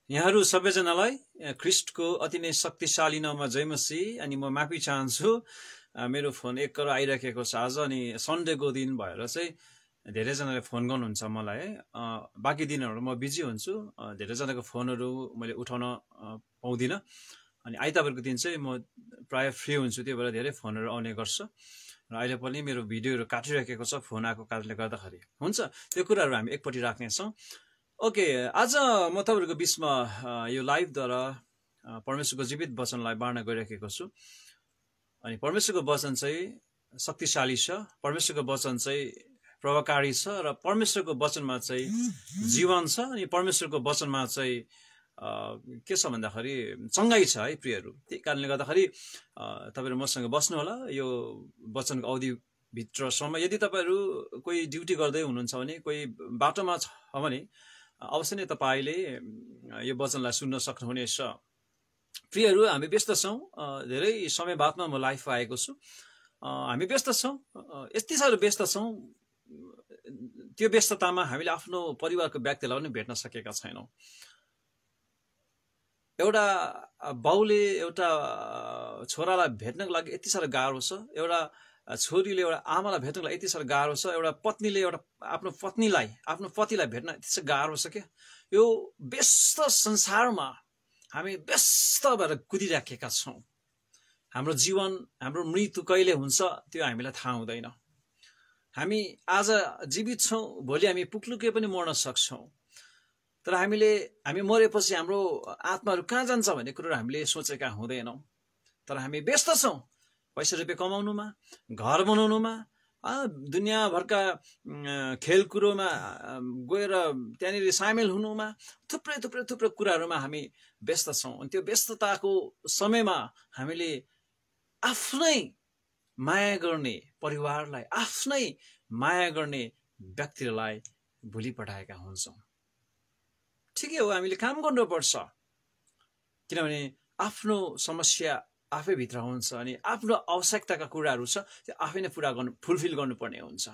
यहाँहरू सबैजनालाई ख्रिस्टको अति नै शक्तिशाली नाममा जय मसीह। अनि म माफी चाहन्छु, मेरो फोन एक करो आइराखेको छ आज, अनि सन्डेको दिन भएर चाहिँ धेरैजनाले फोन गर्नुहुन्छ मलाई है। बाँकी दिनहरू म बिजी हुन्छु, धेरैजनाको फोनहरू मैले उठाउन पाउँदिनँ। अनि आइतबारको दिन चाहिँ म प्रायः फ्री हुन्छु, त्यही भएर धेरै फोनहरू आउने गर्छ। र अहिले पनि मेरो भिडियोहरू काटिराखेको छ फोन आएको कारणले गर्दाखेरि। हुन्छ, त्यो कुराहरू हामी एकपट्टि राख्नेछौँ। ओके, आज म तपाईँहरूको बिचमा यो लाइभद्वारा परमेश्वरको जीवित वचनलाई बाँड्न गइरहेको छु। अनि परमेश्वरको वचन चाहिँ शक्तिशाली छ, परमेश्वरको वचन चाहिँ प्रभावकारी छ, र परमेश्वरको वचनमा चाहिँ जीवन छ। अनि परमेश्वरको वचनमा चाहिँ के छ भन्दाखेरि चङ्गाई छ है प्रियहरू। त्यही कारणले गर्दाखेरि तपाईँहरू मसँग बस्नु होला यो वचनको अवधिभित्रसम्म। यदि तपाईँहरू कोही ड्युटी गर्दै हुनुहुन्छ भने, कोही बाटोमा छ भने अवश्य नै तपाईँले यो वचनलाई सुन्न सक्नुहुनेछ। प्रियहरू, हामी व्यस्त छौँ, धेरै समय बादमा म लाइफमा आएको छु। हामी व्यस्त छौँ, यति साह्रो व्यस्त छौँ, त्यो व्यस्ततामा हामीले आफ्नो परिवारको व्यक्तिलाई पनि भेट्न सकेका छैनौँ। एउटा बाउले एउटा छोरालाई भेट्नको लागि यति साह्रो गाह्रो छ, एउटा छोरीले एउटा आमालाई भेट्नको लागि यति साह्रो गाह्रो छ, एउटा पत्नीले एउटा आफ्नो पतिलाई भेट्न यति साह्रो गाह्रो छ। क्या यो व्यस्त संसारमा हामी व्यस्त भएर कुदिराखेका छौँ। हाम्रो जीवन, हाम्रो मृत्यु कहिले हुन्छ त्यो हामीलाई थाहा हुँदैन। हामी आज जीवित छौँ, भोलि हामी पुग्लुकै पनि मर्न सक्छौँ। तर हामी मरेपछि हाम्रो आत्माहरू कहाँ जान्छ भन्ने कुरोहरू हामीले सोचेका हुँदैनौँ। तर हामी व्यस्त छौँ पैसा रुपियाँ कमाउनुमा, घर बनाउनुमा, दुनियाँभरका खेलकुदमा गएर त्यहाँनिर सामेल हुनुमा, थुप्रै कुराहरूमा हामी व्यस्त छौँ। अनि त्यो व्यस्तताको समयमा हामीले आफ्नै माया गर्ने परिवारलाई, आफ्नै माया गर्ने व्यक्तिलाई भुलि पठाएका हुन्छौँ। ठिकै हो, हामीले काम गर्नुपर्छ, किनभने आफ्नो समस्या आफै भित्र हुन्छ। अनि आफ्नो आवश्यकताका कुराहरू छ, त्यो आफै नै फुलफिल गर्नुपर्ने हुन्छ।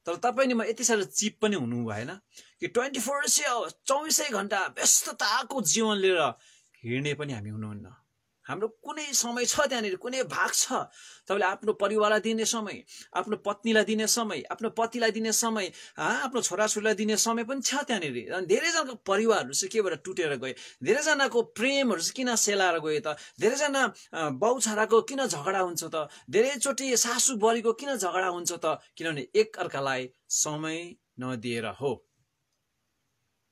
तर तपाईँ नि म यति साह्रो चिप पनि हुनु भएन कि 24 घन्टा व्यस्तताको जीवन लिएर हिँड्ने पनि हामी हुनुहुन्न। हाम्रो कुनै समय छ, त्यहाँनिर कुनै भाग छ तपाईँले आफ्नो परिवारलाई दिने समय, आफ्नो पत्नीलाई दिने समय, आफ्नो पतिलाई दिने समय, आफ्नो छोराछोरीलाई दिने समय पनि छ त्यहाँनिर। अनि धेरैजनाको परिवारहरू चाहिँ के भएर टुटेर गए, धेरैजनाको प्रेमहरू चाहिँ किन सेलाएर गए त, धेरैजना बाउ छोराको किन झगडा हुन्छ त, धेरैचोटि सासू बुहारीको किन झगडा हुन्छ त, किनभने एक अर्कालाई समय नदिएर हो।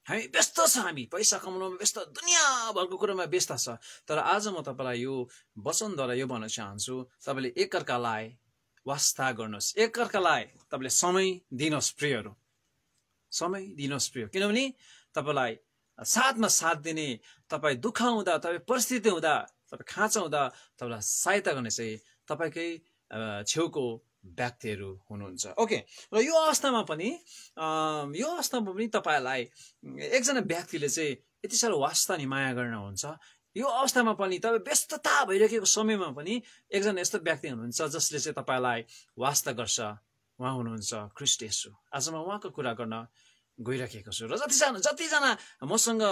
हामी व्यस्त छ, हामी पैसा कमाउनुमा व्यस्त, दुनियाँभरको कुरोमा व्यस्त छ। तर आज म तपाईँलाई यो वचनद्वारा यो भन्न चाहन्छु, तपाईँले एकअर्कालाई वास्ता गर्नुहोस्, एकअर्कालाई तपाईँले समय दिनुहोस् प्रियहरू, समय दिनुहोस् प्रिय। किनभने तपाईँलाई साथमा साथ दिने, तपाईँ दुःख हुँदा, तपाईँ परिस्थिति हुँदा, तपाईँ खाँचो हुँदा तपाईँलाई सहायता गर्ने चाहिँ तपाईँकै छेउको व्यक्तिहरू हुनुहुन्छ। ओके, र यो अवस्थामा पनि तपाईँलाई एकजना व्यक्तिले चाहिँ यति साह्रो वास्ता नि माया गर्न हुन्छ। यो अवस्थामा पनि तपाईँ व्यस्तता भइरहेको समयमा पनि एकजना यस्तो व्यक्ति हुनुहुन्छ जसले चाहिँ तपाईँलाई वास्ता गर्छ। उहाँ हुनुहुन्छ ख्रिस्ट येशू। आज म उहाँको कुरा गर्न गइरहेको छु। र जतिजना मसँग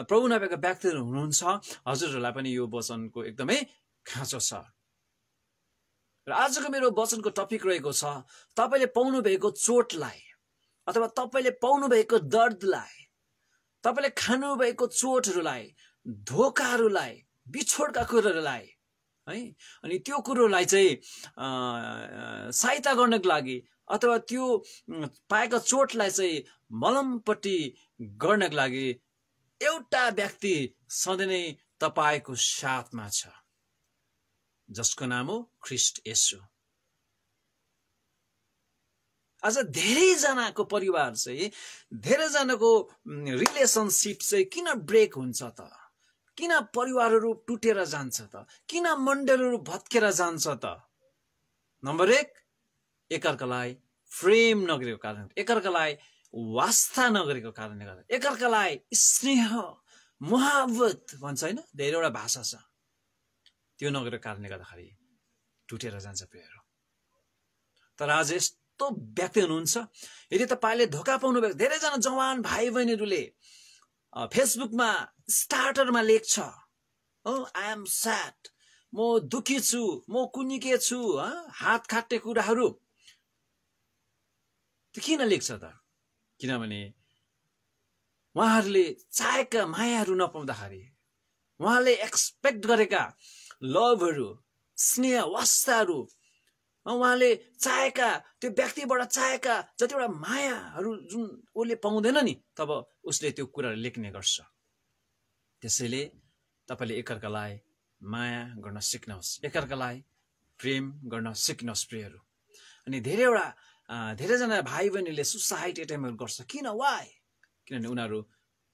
प्रभु नभएका व्यक्तिहरू हुनुहुन्छ, हजुरहरूलाई पनि यो वचनको एकदमै खाँचो छ। र आजको मेरो वचनको टपिक रहेको छ, तपाईँले पाउनु भएको चोटलाई, अथवा तपाईँले पाउनु भएको दर्दलाई, तपाईँले खानु भएको चोटहरूलाई, धोकाहरूलाई, बिछोडका कुरोहरूलाई है, अनि त्यो कुरोलाई चाहिँ सहायता गर्नको लागि, अथवा त्यो पाएका चोटलाई चाहिँ मलमपट्टि गर्नको लागि एउटा व्यक्ति सधैँ नै तपाईँको साथमा छ, जसको नाम हो ख्रिस्ट येशू। आज धेरैजनाको परिवार चाहिँ, धेरैजनाको रिलेसनसिप चाहिँ किन ब्रेक हुन्छ त, किन परिवारहरू टुटेर जान्छ त, किन मण्डलहरू भत्केर जान्छ त? नम्बर 1, एकअर्कालाई प्रेम नगरेको कारण, एकअर्कालाई वास्ता नगरेको कारणले गर्दा, एकअर्कालाई स्नेह मोहब्बत भन्छ होइन, धेरैवटा भाषा छ, त्यो नगरेको कारणले गर्दाखेरि टुटेर जान्छ प्रियहरू। तर आज यस्तो व्यक्ति हुनुहुन्छ, यदि तपाईँले धोका पाउनु भएको, धेरैजना जवान भाइ बहिनीहरूले फेसबुकमा स्टार्टरमा लेख्छ, आई एम स्याड, म दुखी छु, म कुनिके छु, हात खाट्टे कुराहरू, त्यो किन लेख्छ त? किनभने उहाँहरूले चाहेका मायाहरू नपाउँदाखेरि, उहाँले एक्सपेक्ट गरेका लभहरू, स्नेह वास्ताहरू, उहाँले चाहेका त्यो व्यक्तिबाट चाहेका जतिवटा मायाहरू जुन उसले पाउँदैन नि, तब उसले त्यो कुराहरू लेख्ने गर्छ। त्यसैले तपाईँले एकअर्कालाई माया गर्न सिक्नुहोस्, एकअर्कालाई प्रेम गर्न सिक्नुहोस् प्रियहरू। अनि धेरैजना भाइ बहिनीले सुसाइड एटेम्पहरू गर्छ। किन? वाइ? किनभने उनीहरू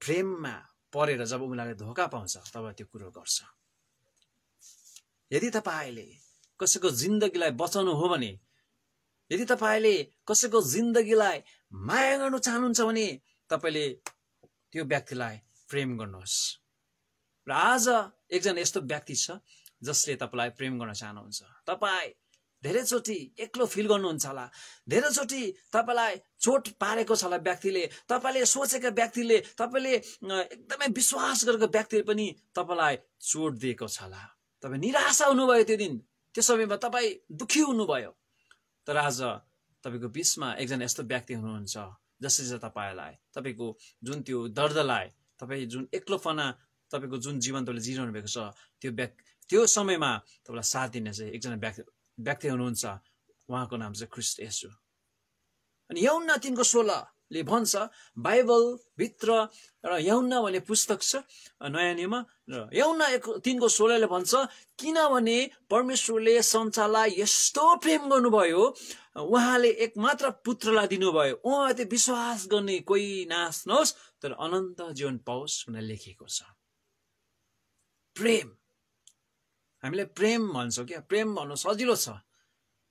प्रेममा परेर जब उनीहरूले धोका पाउँछ तब त्यो कुरो गर्छ। यदि तपाईँले कसैको जिन्दगीलाई बचाउनु हो भने, यदि तपाईँले कसैको जिन्दगीलाई माया गर्नु चाहनुहुन्छ भने तपाईँले त्यो व्यक्तिलाई प्रेम गर्नुहोस्। र आज एकजना यस्तो व्यक्ति छ जसले तपाईँलाई प्रेम गर्न चाहनुहुन्छ। तपाईँ धेरैचोटि एक्लो फिल गर्नुहुन्छ होला, धेरैचोटि तपाईँलाई चोट पारेको छ होला व्यक्तिले, तपाईँले सोचेका व्यक्तिले, तपाईँले एकदमै विश्वास गरेको व्यक्तिले पनि तपाईँलाई चोट दिएको छ होला। तपाईँ निराशा हुनुभयो, त्यो दिन, त्यो समयमा तपाईँ दुखी हुनुभयो। तर आज तपाईँको बिचमा एकजना यस्तो व्यक्ति हुनुहुन्छ जसले चाहिँ तपाईँलाई, तपाईँको जुन त्यो दर्दलाई, तपाईँ जुन एक्लोपना, तपाईँको जुन जीवन तपाईँले जिरहनु भएको छ, त्यो समयमा तपाईँलाई साथ दिने चाहिँ एकजना व्यक्ति हुनुहुन्छ। उहाँको नाम चाहिँ ख्रीष्ट येशू। अनि यूहन्ना 3:16 भन्छ, बाइबल भित्र र यूहन्ना भन्ने पुस्तक छ नयाँ नियममा, र यूहन्ना 3:16 भन्छ, किनभने परमेश्वरले संसारलाई यस्तो प्रेम गर्नुभयो, उहाँले एकमात्र पुत्रलाई दिनुभयो, उहाँले विश्वास गर्ने कोही नाश नहोस् तर अनन्त जीवन पाओस् भनेर लेखिएको छ। प्रेम, हामीले प्रेम भन्छौँ क्या, प्रेम भन्नु सजिलो छ,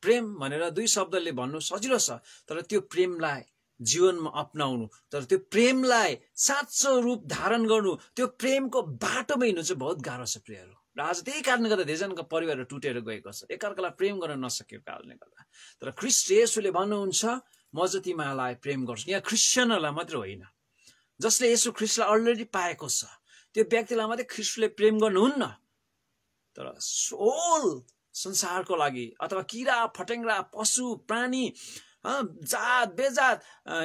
प्रेम भनेर दुई शब्दले भन्नु सजिलो छ, तर त्यो प्रेमलाई जीवनमा अपनाउनु, तर त्यो प्रेमलाई साँचो रूप धारण गर्नु, त्यो प्रेमको बाटोमा हिँड्नु चाहिँ बहुत गाह्रो छ प्रियहरू। र आज त्यही कारणले गर्दा धेरैजनाको परिवारहरू टुटेर गएको छ, एकअर्कालाई प्रेम गर्न नसकेको कारणले गर्दा। तर ख्रीष्ट येशूले भन्नुहुन्छ, म चाहिँ तिमीलाई प्रेम गर्छु। यहाँ क्रिस्चियनहरूलाई मात्र होइन, जसले येशू ख्रीष्टलाई अलरेडी पाएको छ, त्यो व्यक्तिलाई मात्रै ख्रीष्टले प्रेम गर्नुहुन्न, तर होल संसारको लागि, अथवा किरा फटेङ्ग्रा, पशु प्राणी, जात बेजात,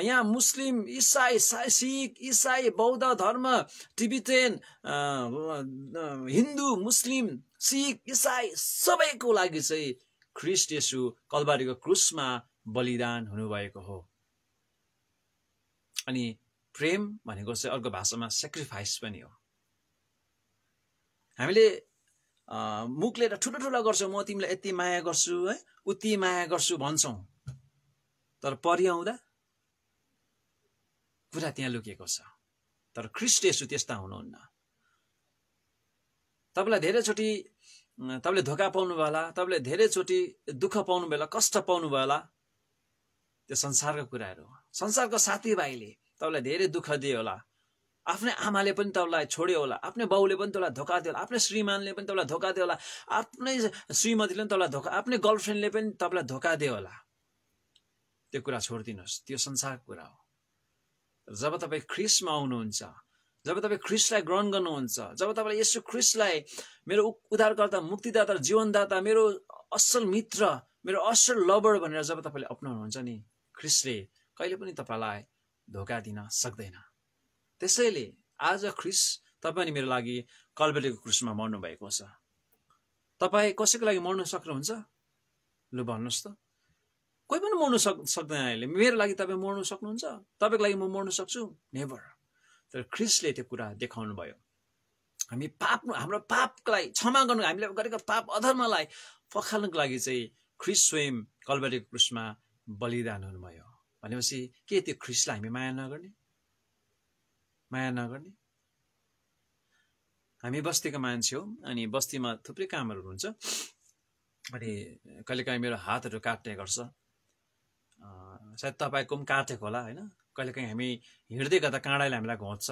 यहाँ मुस्लिम, इसाई, सिख, इसाई, बौद्ध धर्म, टिबिटेन, हिन्दू, मुस्लिम, सिख, इसाई, सबैको लागि चाहिँ ख्रीष्ट येशू कल्वारीको क्रुसमा बलिदान हुनुभएको हो। अनि प्रेम भनेको चाहिँ अर्को भाषामा सेक्रिफाइस पनि हो। हामीले मुखले ठुलो ठुलो गर्छौँ, म तिमीलाई यति माया गर्छु, है उति माया गर्छु भन्छौँ, तर परिआउँदा कुरा त्यहाँ लुकेको छ। तर ख्रीष्ट येशू त्यस्ता हुनुहुन्न। तपाईँलाई धेरैचोटि तपाईँले धोका पाउनु भयो होला, तपाईँले धेरैचोटि दुःख पाउनु भयो होला, कष्ट पाउनु भयो होला, त्यो संसारको कुराहरू हो। संसारको साथीभाइले तपाईँलाई धेरै दुःख दियो होला, आफ्नै आमाले पनि तपाईँलाई छोड्यो होला, आफ्नै बाउले पनि तपाईँलाई धोका दियो होला, आफ्नै श्रीमानले पनि तपाईँलाई धोका दियो होला, आफ्नै श्रीमतीले पनि तपाईँलाई धोका, आफ्नै गर्लफ्रेन्डले पनि तपाईँलाई धोका दियो होला। त्यो कुरा छोडिदिनुहोस्, त्यो संसारको कुरा हो। जब तपाईँ ख्रीष्टमा आउनुहुन्छ, जब तपाईँ ख्रीष्टलाई ग्रहण गर्नुहुन्छ, जब तपाईँले येशू ख्रीष्टलाई मेरो उद्धारकर्ता, मुक्तिदाता, जीवनदाता, मेरो असल मित्र, मेरो असल लभर भनेर जब तपाईँले अपनाउनुहुन्छ नि, ख्रीष्टले कहिले पनि तपाईँलाई धोका दिन सक्दैन। त्यसैले आज ख्रीष्ट तपाईँ अनि मेरो लागि कल्वारीको क्रुसमा मर्नु भएको छ। तपाईँ कसैको लागि मर्न सक्नुहुन्छ? लु भन्नुहोस् त। कोही पनि मर्नु सक्दैन अहिले। मेरो लागि तपाईँ मर्नु सक्नुहुन्छ? तपाईँको लागि म मर्नु सक्छु? नेभर। तर ख्रीष्टले त्यो कुरा देखाउनु भयो। हामी हाम्रो पापलाई क्षमा गर्नु, हामीले गरेको पाप अधर्मलाई पखाल्नको लागि चाहिँ ख्रीष्ट स्वयं कल्वारीको क्रुसमा बलिदान हुनुभयो। भनेपछि के त्यो ख्रीष्टलाई हामी माया नगर्ने? माया नगर्ने? हामी बस्तीको मान्छे हो, अनि बस्तीमा थुप्रै कामहरू हुन्छ। अनि कहिलेकाहीँ मेरो हातहरू काट्ने गर्छ, सायद तपाईँको पनि काटेको होला होइन। कहिलेकाहीँ हामी हिँड्दै गर्दा काँडाले हामीलाई घोच्छ।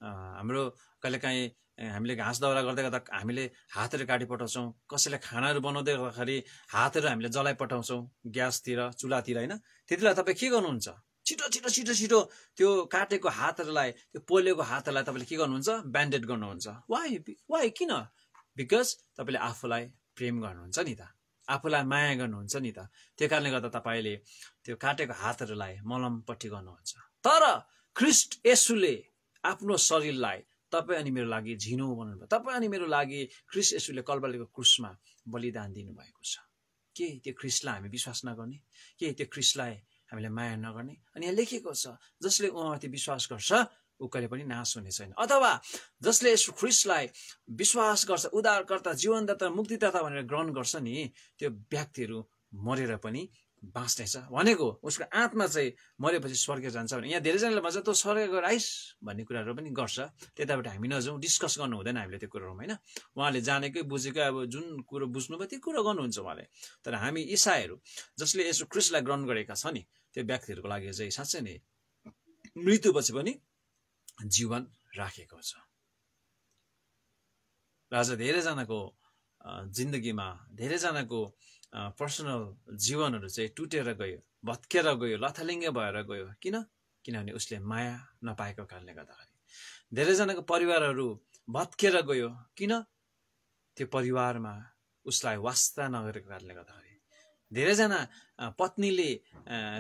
हाम्रो कहिलेकाहीँ हामीले घाँस दाउरा गर्दै गर्दा हामीले हातहरू काटिपठाउँछौँ। कसैले खानाहरू बनाउँदै गर्दाखेरि हातहरू हामीले जलाइपठाउँछौँ ग्यासतिर, चुलातिर होइन। त्यति बेला तपाईँ के गर्नुहुन्छ? छिटो छिटो छिटो छिटो त्यो काटेको हातहरूलाई, त्यो पोलेको हातहरूलाई तपाईँले के गर्नुहुन्छ? ब्यान्डेड गर्नुहुन्छ। वाइ किन? बिकज तपाईँले आफूलाई प्रेम गर्नुहुन्छ नि त, आफूलाई माया गर्नुहुन्छ नि त। त्यो कारणले गर्दा तपाईँले त्यो काटेको हातहरूलाई मलमपट्टि गर्नुहुन्छ। तर ख्रीष्ट येशूले आफ्नो शरीरलाई तपाईँ अनि मेरो लागि झिनो बनाउनु भयो। तपाईँ अनि मेरो लागि ख्रीष्ट येशूले कल्वारीको क्रुसमा बलिदान दिनुभएको छ। के त्यो ख्रीष्टलाई हामी विश्वास नगर्ने? के त्यो ख्रीष्टलाई हामीले माया नगर्ने? अनि यहाँ लेखेको छ, जसले उहाँमाथि विश्वास गर्छ ऊ कहिले पनि नाश हुने छैन। अथवा जसले यसो ख्रीष्टलाई विश्वास गर्छ, उद्धारकर्ता, जीवनदाता, मुक्तिदाता भनेर ग्रहण गर्छ नि, त्यो व्यक्तिहरू मरेर पनि बाँच्नेछ। भनेको उसको आत्मा चाहिँ मरेपछि स्वर्ग जान्छ भने यहाँ धेरैजनाले भन्छ तँ स्वर्ग गएर आइस भन्ने कुराहरू पनि गर्छ। त्यताबाट हामी नजाउँ, डिस्कस गर्नु हुँदैन हामीले त्यो कुरोहरूमा, होइन? उहाँले जानेकै बुझेकै अब जुन कुरो बुझ्नुभयो त्यो कुरो गर्नुहुन्छ उहाँले। तर हामी इसाईहरू जसले यसो ख्रीष्टलाई ग्रहण गरेका छ नि, त्यो व्यक्तिहरूको लागि चाहिँ साँच्चै नै मृत्युपछि पनि जीवन राखेको छ। र आज धेरैजनाको जिन्दगीमा धेरैजनाको पर्सनल जीवनहरू चाहिँ टुटेर गयो, भत्केर गयो, लथालिङ्गे भएर गयो। किनभने उसले माया नपाएको कारणले गर्दाखेरि। धेरैजनाको परिवारहरू भत्केर गयो। किन? त्यो परिवारमा उसलाई वास्ता नगरेको कारणले गर्दाखेरि। धेरैजना पत्नीले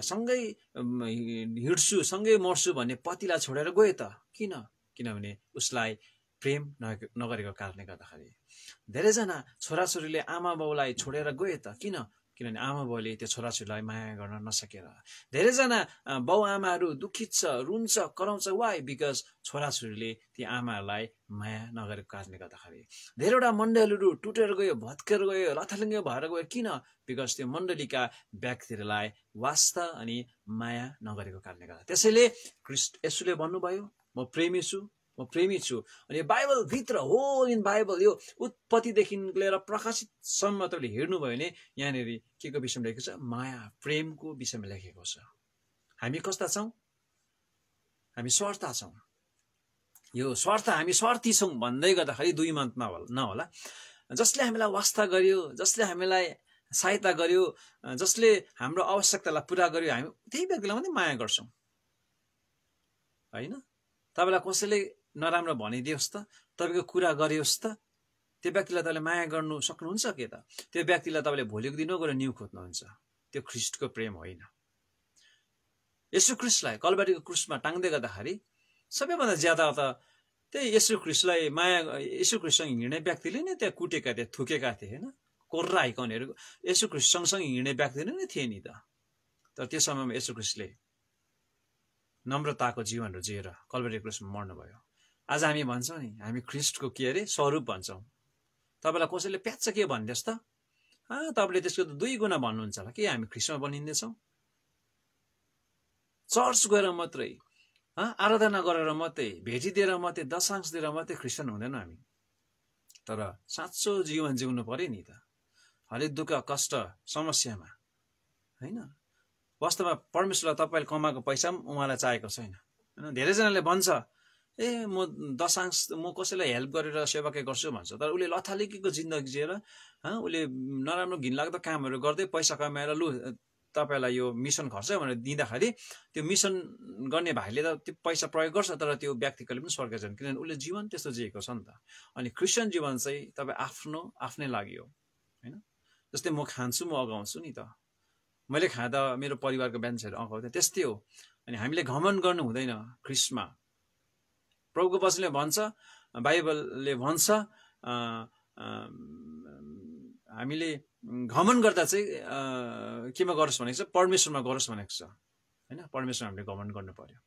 सँगै हिँड्छु सँगै मर्छु भन्ने पतिलाई छोडेर गयो त। किनभने उसलाई प्रेम नगरेको कारणले गर्दाखेरि। धेरैजना छोराछोरीले आमा बाउलाई छोडेर गए त। किनभने आमा बाउले त्यो छोराछोरीलाई माया गर्न नसकेर। धेरैजना बाउ आमाहरू दुखित छ, रुन्छ, कराउँछ। वाइ? बिकज छोराछोरीले ती आमाहरूलाई माया नगरेको कारणले गर्दाखेरि। धेरैवटा मण्डलीहरू टुटेर गयो, भत्केर गयो, लथालिङ्गे भएर गयो। किन? बिकज त्यो मण्डलीका व्यक्तिहरूलाई वास्ता अनि माया नगरेको कारणले गर्दा। त्यसैले ख्रीष्ट येशूले भन्नुभयो, म प्रेमी छु, म प्रेमी छु। अनि बाइबल भित्र, होल इन बाइबल, यो उत्पत्तिदेखि लिएर प्रकाशितसम्म तपाईँले हेर्नुभयो भने यहाँनिर के को विषयमा लेखेको छ? माया, प्रेमको विषयमा लेखेको छ। हामी कस्ता छौँ? हामी स्वार्थ छौँ। यो स्वार्थ, हामी स्वार्थी छौँ भन्दै गर्दाखेरि दुई मत नहोला। जसले हामीलाई वास्ता गर्यो, जसले हामीलाई सहायता गर्यो, जसले हाम्रो आवश्यकतालाई पुरा गर्यो, हामी त्यही व्यक्तिलाई मात्रै माया गर्छौँ, होइन? तपाईँलाई कसैले नराम्रो भनिदियोस् त, तपाईँको कुरा गरियोस् त, त्यो व्यक्तिलाई तपाईँले माया गर्नु सक्नुहुन्छ के त? त्यो व्यक्तिलाई तपाईँले भोलिको दिन गएर न्यु खोज्नुहुन्छ। त्यो ख्रीष्टको प्रेम होइन। येशू ख्रीष्टलाई कल्वारीको क्रुसमा टाङ्दै गर्दाखेरि सबैभन्दा ज्यादा त त्यही येशू ख्रीष्टलाई माया, येशू ख्रीष्टसँग हिँड्ने व्यक्तिले नै त्यहाँ कुटेका थिए, थुकेका थिए, होइन? कोर्रा आइकनहरू येशू ख्रीष्ट सँगसँगै हिँड्ने व्यक्तिले नै थिए नि त। तर त्यो समयमा येशू ख्रीष्टले नम्रताको जीवनहरू जिएर कल्वारी क्रुसमा मर्नुभयो। आज हामी भन्छौँ नि, हामी ख्रीष्टको के अरे स्वरूप भन्छौँ। तपाईँलाई कसैले प्याच्च के भनिदियोस् त, तपाईँले त्यसको त 2 गुणा भन्नुहुन्छ होला। के हामी ख्रीष्टमा बनिँदैछौँ? चर्च गएर मात्रै, आराधना गरेर मात्रै, भेटिदिएर मात्रै, दशांश दिएर मात्रै ख्रीष्टन हुँदैन हामी। तर साँचो जीवन जिउनु पर्यो नि त, हरेक दुःख कष्ट समस्यामा, होइन? वास्तवमा परमेश्वरलाई तपाईँले कमाएको पैसा पनि उहाँलाई चाहेको छैन, होइन? धेरैजनाले भन्छ, म दशांश, म कसैलाई हेल्प गरेर सेवाकै गर्छु भन्छ। तर उसले लथालिङ्गेको जिन्दगी जिएर उसले नराम्रो घिनलाग्दो कामहरू गर्दै पैसा कमाएर लु तपाईँलाई यो मिसन खर्च भनेर दिँदाखेरि त्यो मिसन गर्ने भाइले त त्यो पैसा प्रयोग गर्छ, तर त्यो व्यक्तिले पनि स्वर्ग जान्छ। किनभने उसले जीवन त्यस्तो जिएको छ नि त। अनि क्रिस्चियन जीवन चाहिँ तपाईँ आफ्नै लागि हो, होइन? जस्तै म खान्छु, म अगाउँछु नि त। मैले खाँदा मेरो परिवारको मान्छेहरू अगाउँछ, त्यस्तै हो। अनि हामीले घमण्ड गर्नु हुँदैन ख्रीष्टमा। प्रभुको वचनले भन्छ, बाइबलले भन्छ, हामीले घमण्ड गर्दा चाहिँ केमा गरोस् भनेको छ? परमेश्वरमा गरोस् भनेको छ, होइन? परमेश्वरमा हामीले घमण्ड गर्नु पर्यो।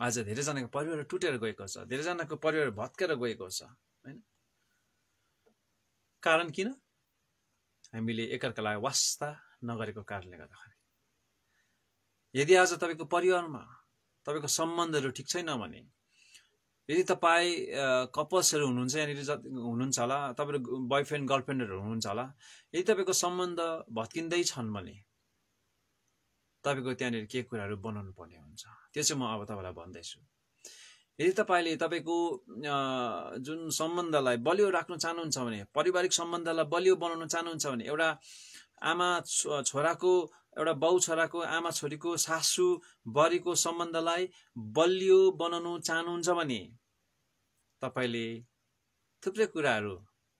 आज धेरैजनाको परिवार टुटेर गएको छ, धेरैजनाको परिवार भत्केर गएको छ, होइन? कारण किन? हामीले एकअर्कालाई वास्ता नगरेको कारणले गर्दाखेरि। यदि आज तपाईँको परिवारमा तपाईँको सम्बन्धहरू ठिक छैन भने, यदि तपाईँ कपल्सहरू हुनुहुन्छ, यहाँनिर हुनुहुन्छ होला, तपाईँको बोयफ्रेन्ड गर्लफ्रेन्डहरू हुनुहुन्छ होला, यदि तपाईँको सम्बन्ध भत्किँदैछन् भने तपाईँको त्यहाँनिर के कुराहरू बनाउनु पर्ने हुन्छ, त्यो चाहिँ म अब तपाईँलाई भन्दैछु। यदि तपाईँले तपाईँको जुन सम्बन्धलाई बलियो राख्न चाहनुहुन्छ भने, पारिवारिक सम्बन्धलाई बलियो बनाउन चाहनुहुन्छ भने, एउटा आमा छोराको एउटा बाउ छोराको, आमा छोरीको, सासू बुहारीको सम्बन्धलाई बलियो बनाउनु चाहनुहुन्छ भने तपाईले थुप्रै कुराहरू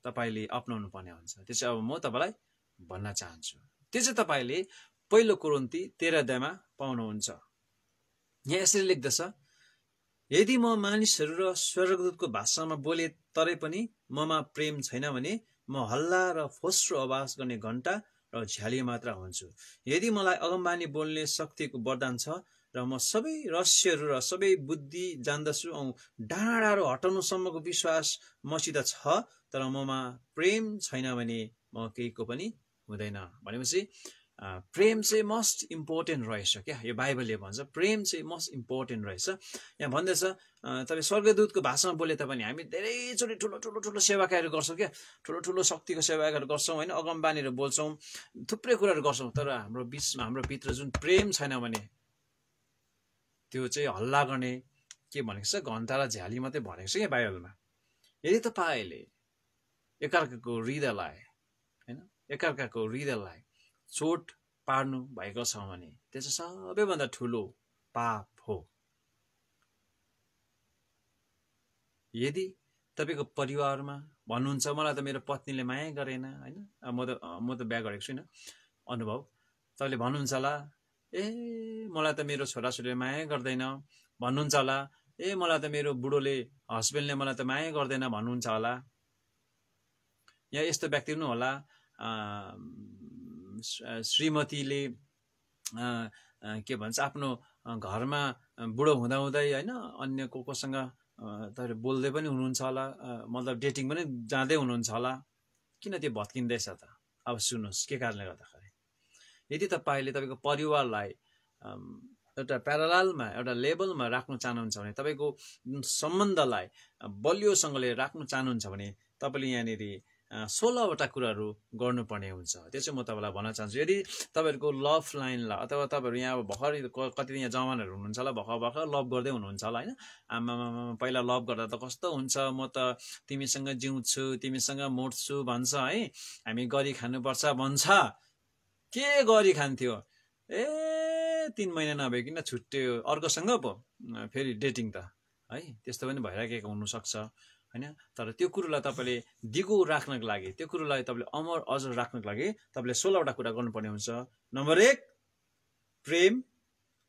तपाईले अपनाउनु पर्ने हुन्छ। त्यो चाहिँ अब म तपाईलाई भन्न चाहन्छु। त्यो चाहिँ तपाईले पहिलो कोरिन्थी 13 मा पाउनुहुन्छ। यहाँ यसरी लेख्दछ, यदि म मानिसहरू र स्वर्गदूतको भाषामा बोले तरै पनि ममा प्रेम छैन भने म हल्ला र फोस्रो आवाज गर्ने घण्टा र झ्याली मात्र हुन्छु। यदि मलाई अगमबानी बोल्ने शक्तिको वरदान छ र म सबै रहस्यहरू र सबै बुद्धि जान्दछु औ डाँडाहरू हटाउनुसम्मको विश्वास मसित छ, तर ममा प्रेम छैन भने म केहीको पनि हुँदैन। भनेपछि प्रेम चाहिँ मोस्ट इम्पोर्टेन्ट रहेछ क्या। यो बाइबलले भन्छ प्रेम चाहिँ मोस्ट इम्पोर्टेन्ट रहेछ। यहाँ भन्दैछ तपाईँ स्वर्गदूतको भाषामा बोले तापनि हामी धेरैचोटि ठुलो ठुलो ठुलो सेवाकाहरू गर्छौँ क्या, ठुलो ठुलो शक्तिको सेवाकाहरू गर्छौँ होइन, अगमबानीहरू बोल्छौँ, थुप्रै कुराहरू गर्छौँ, तर हाम्रो बिचमा हाम्रो भित्र जुन प्रेम छैन भने त्यो चाहिँ हल्ला गर्ने के भनेको छ, घन्टा र झ्याली मात्रै भनेको छ क्या बाइबलमा। यदि तपाईँले एकअर्काको हृदयलाई होइन, एकअर्काको हृदयलाई चोट पार्नु भएको छ भने त्यो चाहिँ सबैभन्दा ठुलो पाप हो। यदि तपाईँको परिवारमा भन्नुहुन्छ मलाई त मेरो पत्नीले माया गरेन होइन, म त बिहा गरेको छुइनँ, अनुभव तपाईँले भन्नुहुन्छ होला, ए मलाई त मेरो छोराछोरीले माया गर्दैन भन्नुहुन्छ होला, ए मलाई त मेरो बुढोले हस्बेन्डले मलाई त माया गर्दैन भन्नुहुन्छ होला। यहाँ यस्तो व्यक्ति पनि होला, श्रीमतीले के भन्छ आफ्नो घरमा बुढो हुँदाहुँदै होइन अन्य कोसँग तपाईँहरू बोल्दै पनि हुनुहुन्छ होला, मतलब डेटिङ पनि जाँदै हुनुहुन्छ होला। किन त्यो भत्किँदैछ त? अब सुन्नुहोस् के कारणले गर्दाखेरि। यदि तपाईँले तपाईँको परिवारलाई एउटा प्यारालालमा एउटा लेभलमा राख्नु चाहनुहुन्छ भने, तपाईँको सम्बन्धलाई बलियोसँगले राख्नु चाहनुहुन्छ भने तपाईँले यहाँनिर 16वटा कुराहरू गर्नुपर्ने हुन्छ। त्यो चाहिँ म तपाईँलाई भन्न चाहन्छु। यदि तपाईँहरूको लभ लाइनलाई अथवा तपाईँहरू यहाँ भर्खर कति यहाँ जवानहरू हुनुहुन्छ होला, भर्खर लभ गर्दै हुनुहुन्छ होला होइन, आमामा पहिला लभ गर्दा त कस्तो हुन्छ, म त तिमीसँग जिउँछु तिमीसँग मर्छु भन्छ है, हामी गरी खानुपर्छ भन्छ। के गरी खान्थ्यो, ए 3 महिना नभइकन छुट्यो अर्कोसँग पो फेरि डेटिङ त है, त्यस्तो पनि भइराखेको हुनसक्छ होइन। तर त्यो कुरोलाई तपाईँले दिगो राख्नको लागि, त्यो कुरोलाई तपाईँले अमर अझ राख्नको लागि तपाईँले 16वटा कुरा गर्नुपर्ने हुन्छ। नम्बर 1 प्रेम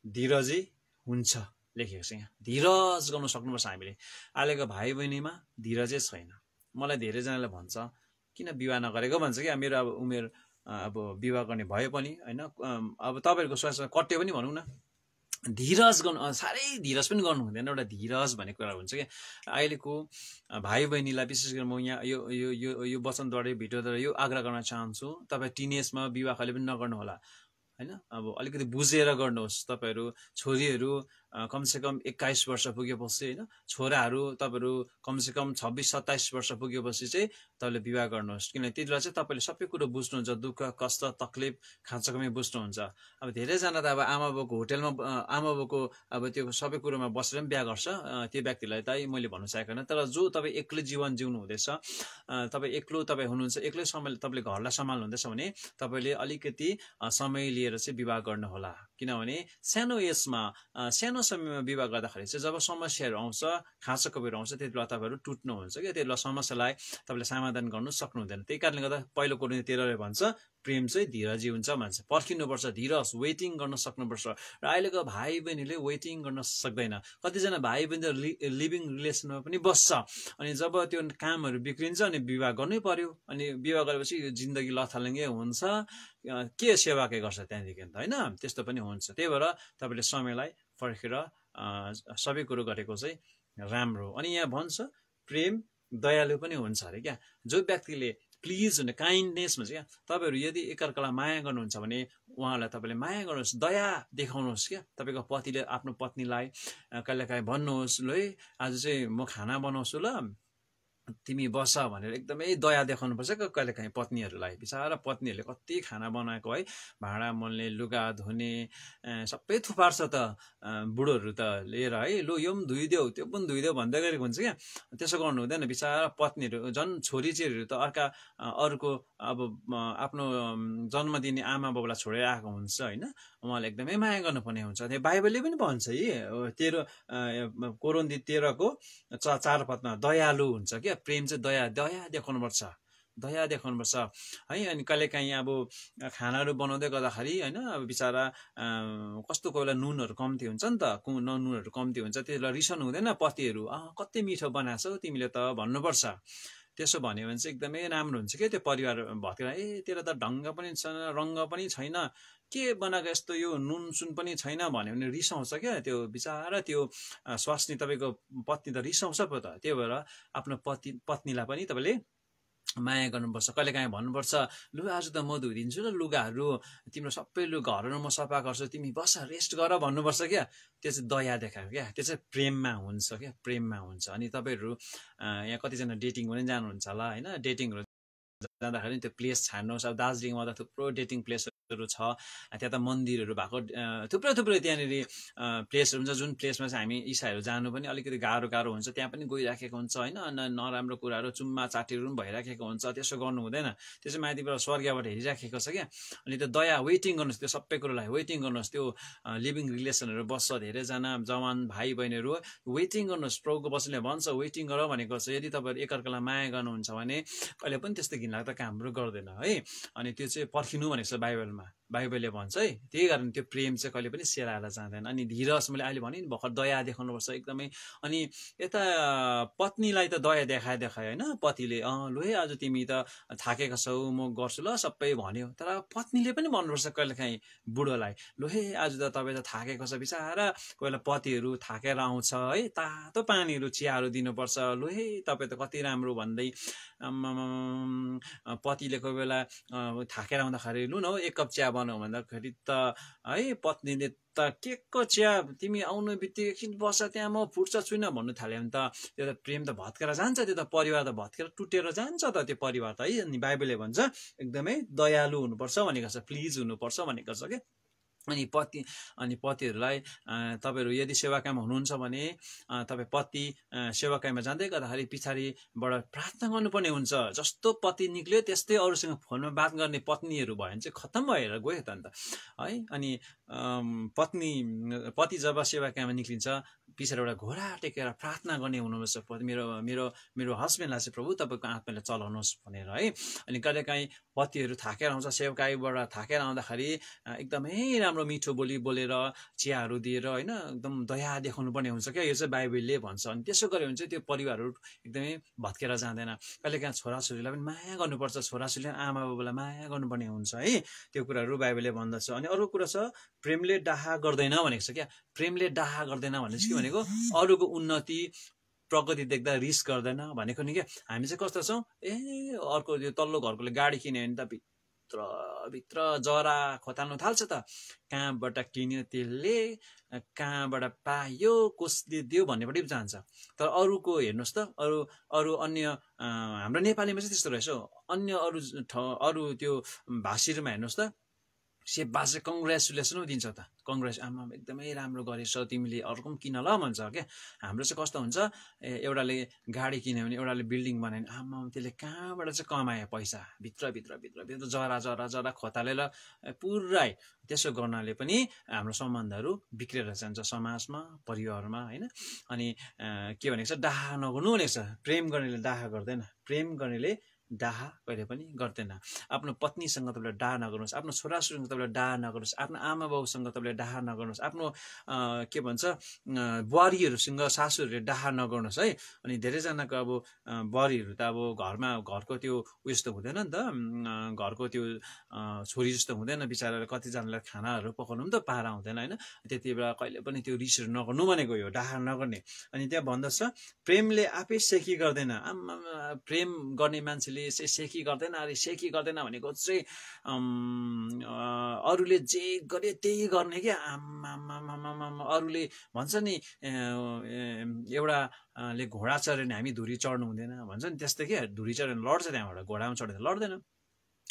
धीरजी हुन्छ लेखेको छ यहाँ। धीरज गर्नु सक्नुपर्छ हामीले। अहिलेको भाइ बहिनीमा धीरजै छैन। मलाई धेरैजनाले भन्छ किन विवाह नगरेको भन्छ क्या। मेरो अब उमेर अब विवाह गर्ने भयो पनि होइन, अब तपाईँहरूको स्वास्थ्य कट्यो पनि भनौँ न, धीरज गर्नु साह्रै धीरज पनि गर्नु हुँदैन। एउटा धीरज भन्ने कुरा हुन्छ क्या। अहिलेको भाइ बहिनीलाई विशेष गरी म यहाँ यो वचनद्वारा भिडियोद्वारा यो आग्रह गर्न चाहन्छु, तपाईँ टिनेजमा विवाह कहिले पनि नगर्नु होला होइन। अब अलिकति बुझेर गर्नुहोस्। तपाईँहरू छोरीहरू कमसेकम 21 वर्ष पुगेपछि होइन, छोराहरू तपाईँहरू कमसेकम 26-27 वर्ष पुगेपछि चाहिँ तपाईँले विवाह गर्नुहोस्। किनभने त्यति बेला चाहिँ तपाईँले सबै कुरो बुझ्नुहुन्छ, दुःख कष्ट तकलिफ खाँचो कमी बुझ्नुहुन्छ। अब धेरैजना त अब आमा बाउको होटेलमा आमा बाउको अब त्यो सबै कुरोमा बसेर पनि बिहा गर्छ, त्यो व्यक्तिलाई त मैले भन्नु चाहेको होइन। तर जो तपाईँ एक्लै जीवन जिउनु हुँदैछ, तपाईँ एक्लो तपाईँ हुनुहुन्छ, एक्लै समय तपाईँले घरलाई सम्हाल्नु हुँदैछ भने तपाईँले अलिकति समय लिएर चाहिँ विवाह गर्नुहोला। किनभने सानो एजमा सानो समयमा विवाह गर्दाखेरि चाहिँ जब समस्याहरू आउँछ, खाँचो कमीहरू आउँछ, त्यति बेला तपाईँहरू टुट्नुहुन्छ क्या। त्यति बेला समस्यालाई तपाईँले समाधान गर्नु सक्नुहुँदैन। त्यही कारणले गर्दा पहिलो कोरिन्थी 13 भन्छ प्रेम चाहिँ धीरजी हुन्छ भन्छ। पर्खिनुपर्छ, धीरज वेटिङ गर्न सक्नुपर्छ। र अहिलेको भाइ बहिनीले वेटिङ गर्न सक्दैन। कतिजना भाइ बहिनी लिभिङ रिलेसनमा पनि बस्छ, अनि जब त्यो कामहरू बिग्रिन्छ अनि विवाह गर्नै पर्यो। अनि विवाह गरेपछि यो जिन्दगी लथालिङ्गै हुन्छ, के सेवा के गर्छ त्यहाँदेखि त होइन, त्यस्तो पनि हुन्छ। त्यही भएर तपाईँले समयलाई पर्खेर सबै कुरो गरेको चाहिँ राम्रो। अनि यहाँ भन्छ प्रेम दयालु पनि हुन्छ अरे क्या। जो व्यक्तिले प्लिज हुने काइन्डनेस भन्छ क्या। तपाईँहरू यदि एकअर्कालाई माया गर्नुहुन्छ भने उहाँलाई तपाईँले माया गर्नुहोस्, दया देखाउनुहोस् क्या। तपाईँको पतिले आफ्नो पत्नीलाई कहिलेकाहीँ भन्नुहोस्, ल है आज चाहिँ म खाना बनाउँछु ल, तिमी बस भनेर एकदमै दया देखाउनुपर्छ कहिलेकाहीँ पत्नीहरूलाई। बिचारा पत्नीहरूले कति खाना बनाएको है, भाँडा मोल्ने, लुगा धुने, सबै थुपार्छ त बुढोहरू त लिएर है, लु यो पनि धोइदेऊ त्यो पनि धोइदेऊ भन्दै गरेको हुन्छ क्या। त्यसो गर्नु हुँदैन। बिचारा पत्नीहरू झन् छोरीचेलीहरू त अर्को अब आफ्नो जन्म दिने आमा बाबुलाई छोडेर आएको हुन्छ होइन, उहाँले एकदमै माया गर्नुपर्ने हुन्छ। त्यो बाइबलले पनि भन्छ तेरो कोरिन्थी 13को 4 पदमा दयालु हुन्छ क्या। प्रेम चाहिँ दया देखाउनुपर्छ, दया देखाउनुपर्छ है। अनि कहिलेकाहीँ अब खानाहरू बनाउँदै गर्दाखेरि होइन, अब बिचरा कस्तो कोही बेला नुनहरू कम्ती हुन्छ नि त, नुनहरू कम्ती हुन्छ, त्यसलाई रिसाउनु हुँदैन पतिहरू, कति मिठो बनाएको छौ तिमीले त भन्नुपर्छ। त्यसो भन्यो भने चाहिँ एकदमै राम्रो हुन्छ क्या त्यो परिवार भत्केर। तेरो त ढङ्ग पनि छैन, रङ्ग पनि छैन, के बनाएको यस्तो, यो नुन सुन पनि छैन भन्यो भने रिसाउँछ क्या त्यो बिचरा। त्यो स्वास्नी तपाईँको पत्नी त रिसाउँछ पो त। त्यही भएर आफ्नो पत्नीलाई पनि तपाईँले माया गर्नुपर्छ। कहिलेकाहीँ भन्नुपर्छ, लु आज त म धोइदिन्छु ल लुगाहरू, तिम्रो सबै घरहरू म सफा गर्छु, तिमी बस रेस्ट गर भन्नुपर्छ क्या। त्यो चाहिँ दया देखायो क्या, त्यो चाहिँ प्रेममा हुन्छ क्या, प्रेममा हुन्छ। अनि तपाईँहरू यहाँ कतिजना डेटिङ पनि जानुहुन्छ होला होइन, डेटिङहरू जाँदाखेरि त्यो प्लेस छान्नुहोस्। अब दार्जिलिङमा त थुप्रो डेटिङ प्लेसहरू छ, त्यहाँ त मन्दिरहरू भएको थुप्रो त्यहाँनिर प्लेसहरू हुन्छ, जुन प्लेसमा चाहिँ हामी इसाईहरू जानु पनि अलिकति गाह्रो हुन्छ, त्यहाँ पनि गइराखेको हुन्छ होइन, नराम्रो कुराहरू चुम्मा चाटीहरू पनि भइराखेको हुन्छ। त्यसो गर्नु हुँदैन, त्यो चाहिँ माथिबाट स्वर्गबाट हेरिराखेको छ क्या। अनि त्यो दया वेटिङ गर्नुहोस्, त्यो सबै कुरोलाई वेटिङ गर्नुहोस्। त्यो लिभिङ रिलेसनहरू बस्छ धेरैजना जवान भाइ बहिनीहरू, वेटिङ गर्नुहोस्। प्रभुको वचनले भन्छ वेटिङ गर भनेको छ। यदि तपाईँहरू एकअर्कालाई माया गर्नुहुन्छ भने कहिले पनि त्यस्तो घिनलाग्दो कामहरू गर्दैन है। अनि त्यो चाहिँ पर्खिनु भनेको छ बाइबलले भन्छ है। त्यही कारण त्यो प्रेम चाहिँ कहिले पनि सेलाएर जाँदैन। अनि धीरज, मैले अहिले भने नि भर्खर दया देखाउनुपर्छ एकदमै। अनि यता पत्नीलाई त दया देखाए होइन, पतिले लु है आज तिमी त थाकेको छौ, म गर्छु ल सबै भन्यो। तर पत्नीले पनि भन्नुपर्छ कहिलेकाहीँ बुढोलाई, लु है आज त तपाईँ त थाकेको छ। बिचरा कोही बेला पतिहरू थाकेर आउँछ है, तातो पानीहरू चियाहरू दिनुपर्छ। लु है तपाईँ त कति राम्रो भन्दै पतिले कोही बेला थाकेर आउँदाखेरि लु न हौ 1 कप चिया बनाऊ भन्दाखेरि त है पत्नीले त के को चिया, तिमी आउनु बित्तिकै एकछिन बस्छ त्यहाँ म फुट्छ छुइनँ भन्नु थाल्यो भने त त्यो त प्रेम त भत्केर जान्छ, त्यो त परिवार त भत्केर टुटेर जान्छ त त्यो परिवार त है। अनि बाइबलले भन्छ एकदमै दयालु हुनुपर्छ भनेको छ, प्लिज हुनुपर्छ भनेको छ क्या। अनि पतिहरूलाई तपाईँहरू यदि सेवाकायमा हुनुहुन्छ भने तपाईँ पति सेवाकायमा जाँदै गर्दाखेरि पछाडिबाट प्रार्थना गर्नुपर्ने हुन्छ। जस्तो पति निक्ल्यो त्यस्तै अरूसँग फोनमा बात गर्ने पत्नीहरू भयो भने चाहिँ खत्तम भएर गयो त अन्त है। अनि पति जब सेवाकायमा निक्लिन्छ पछाडिबाट घोडा टेकेर प्रार्थना गर्ने हुनुपर्छ, मेरो हस्बेन्डलाई चाहिँ प्रभु तपाईँको आत्माले चलाउनुहोस् भनेर है। अनि कहिलेकाहीँ पतिहरू थाकेर आउँछ, सेवाकायबाट थाकेर आउँदाखेरि एकदमै राम्रो मिठो बोली बोलेर चियाहरू दिएर होइन एकदम दया देखाउनु पर्ने हुन्छ क्या। यो चाहिँ बाइबलले भन्छ। अनि त्यसो गऱ्यो भने चाहिँ त्यो परिवारहरू एकदमै भत्केर जाँदैन। कहिलेकाहीँ छोराछोरीलाई पनि माया गर्नुपर्छ, छोराछोरीले आमा बाबुलाई माया गर्नुपर्ने हुन्छ है। त्यो कुराहरू बाइबलले भन्दछ। अनि अर्को कुरा छ प्रेमले डाहा गर्दैन भनेको छ क्या। प्रेमले डाहा गर्दैन भनेको के भनेको, अरूको उन्नति प्रगति देख्दा रिस गर्दैन भनेको नि क्या। हामी चाहिँ कस्तो छौँ, अर्को त्यो तल्लो घरकोले गाडी किन्यो भने त भित्र जरा खोताल्नु थाल्छ त, कहाँबाट किन्यो त्यसले, कहाँबाट पायो, कसले दियो भन्नेपट्टि पो जान्छ। तर अरूको हेर्नुहोस् त, अरू अन्य हाम्रो नेपालीमा चाहिँ त्यस्तो रहेछ। अन्य अरू त्यो भाषीहरूमा हेर्नुहोस् त, सेप बाजे कङ्ग्रेचुलेसन पो दिन्छ त, कङ्ग्रेस आमा एकदमै राम्रो गरेछौ तिमीले, अर्को पनि किन ल भन्छ क्या। हाम्रो चाहिँ कस्तो हुन्छ, एउटाले गाडी किन्यो भने एउटाले बिल्डिङ बनायो भने आमा त्यसले कहाँबाट चाहिँ कमायो पैसा, भित्र जरा खोतालेर पुरै। त्यसो गर्नाले पनि हाम्रो सम्बन्धहरू बिग्रेर जान्छ समाजमा, परिवारमा होइन। अनि के भनेको छ, डाहा नगर्नु भनेको छ। प्रेम गर्नेले डाहा गर्दैन, प्रेम गर्नेले डाहा कहिले पनि गर्दैन। आफ्नो पत्नीसँग तपाईँले डाहा नगर्नुहोस्, आफ्नो छोराछोरीसँग तपाईँले डाहा नगर्नुहोस्, आफ्नो आमा बाउसँग तपाईँले डाहा नगर्नुहोस्, आफ्नो के भन्छ बुहारीहरूसँग सासूहरूले डाहा नगर्नुहोस् है। अनि धेरैजनाको अब बुहारीहरू त अब घरको त्यो उयस त हुँदैन नि त, घरको त्यो छोरी जस्तो हुँदैन, बिचरा कतिजनालाई खानाहरू पकाउनु पनि त पारा हुँदैन होइन। त्यति बेला कहिले पनि त्यो रिसहरू नगर्नु भनेको यो डाहा नगर्ने। अनि त्यहाँ भन्दछ प्रेमले आफै सेकी गर्दैन। प्रेम गर्ने मान्छेले मान्छेले चाहिँ सेकी गर्दैन अरे सेकी गर्दैन भनेको चाहिँ अरूले जे गरे त्यही गर्ने क्या अरूले भन्छ नि एउटा ले घोडा चढ्यो भने हामी धुरी चढ्नु हुँदैन भन्छ नि त्यस्तै के धुरी चढ्यो भने लड्छ त्यहाँबाट घोडामा चढ्दैन लड्दैन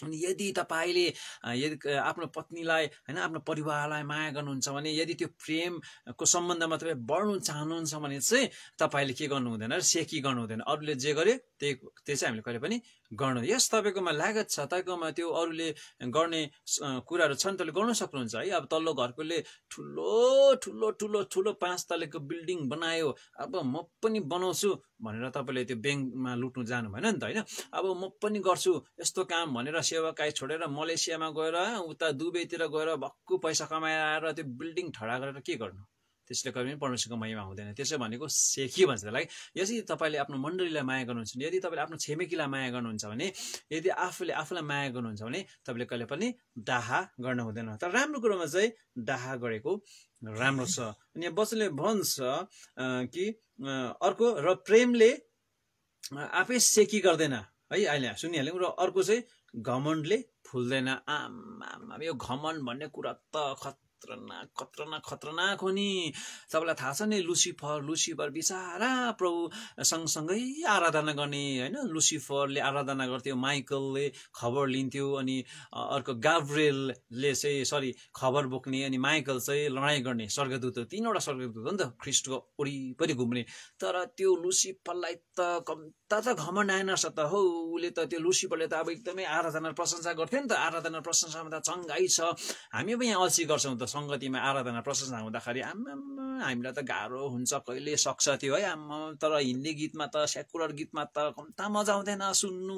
अनि यदि तपाईले यदि आफ्नो पत्नीलाई हैन आफ्नो परिवारलाई माया गर्नुहुन्छ भने यदि त्यो प्रेमको सम्बन्धमा तपाई बढ्नु चाहनुहुन्छ भने चाहिँ तपाईले के गर्नु हुँदैन सेकी गर्नु हुँदैन अरूले जे गरे त्यही चाहिँ हामीले कहिले पनि गर्नु यस तपाईकोमा लागत छ तपाईकोमा त्यो अरूले गर्ने कुराहरु छन् तपाईले गर्न सक्नुहुन्छ है अब तल्लो घरकोले ठुलो ठुलो ठुलो ठुलो 5 तलेको बिल्डिङ बनायो अब म पनि बनाउँछु भनेर तपाईले त्यो ब्याङ्कमा लुट्नु जानु भएन नि त हैन अब म पनि गर्छु यस्तो काम भनेर सेवाकाई छोडेर मलेसियामा गएर उता दुबईतिर गएर भक्कु पैसा कमाएर त्यो बिल्डिङ ठडा गरेर के गर्नु त्यसले कहिले पनि परमेश्वरको महिमा हुँदैन त्यसै भनेको सेकी भन्छ त्यसलाई यदि तपाईले आफ्नो मण्डलीलाई माया गर्नुहुन्छ यदि तपाईले आफ्नो छिमेकीलाई माया गर्नुहुन्छ भने यदि आफूलाई माया गर्नुहुन्छ भने तपाईले कहिले पनि डाहा गर्न हुँदैन तर राम्रो कुरोमा चाहिँ डाहा गरेको राम्रो छ अनि वचनले भन्छ कि अर्को र प्रेमले आफै सेकी गर्दैन है अहिले सुनिहाल्यौं र अर्को चाहिँ घमण्डले फुल्दैन आम यो घमण्ड भन्ने कुरा त खतरनाक हो नि सबैलाई थाहा छ नि लुसिफर बिचारा प्रभु सँगसँगै आराधना गर्ने हैन लुसिफरले आराधना गर्थ्यो माइकलले खबर लिन्थ्यो अनि अर्को गाब्रिएलले चाहिँ खबर बोक्ने अनि माइकल चाहिँ लडाई गर्ने स्वर्गदूत तीनवटा स्वर्गदूत हो नि त ख्रीष्टको वरिपरि घुम्ने तर त्यो लुसिफरलाई त कम्ता त घमण्ड आएन त हो उले त त्यो लुसिफरले त अब एकदमै आराधना प्रशंसा गर्थ्यो नि त आराधना प्रशंसामा त चङ्गाई छ हामी पनि यहाँ अल्छी गर्छौं त संगतिमा आराधना प्रशंसा हुँदाखेरि हामीलाई त गाह्रो हुन्छ कहिले सक्छ त्यो है तर हिन्दी गीतमा त सेकुलर गीतमा त कम्ता मजा आउँदैन सुन्नु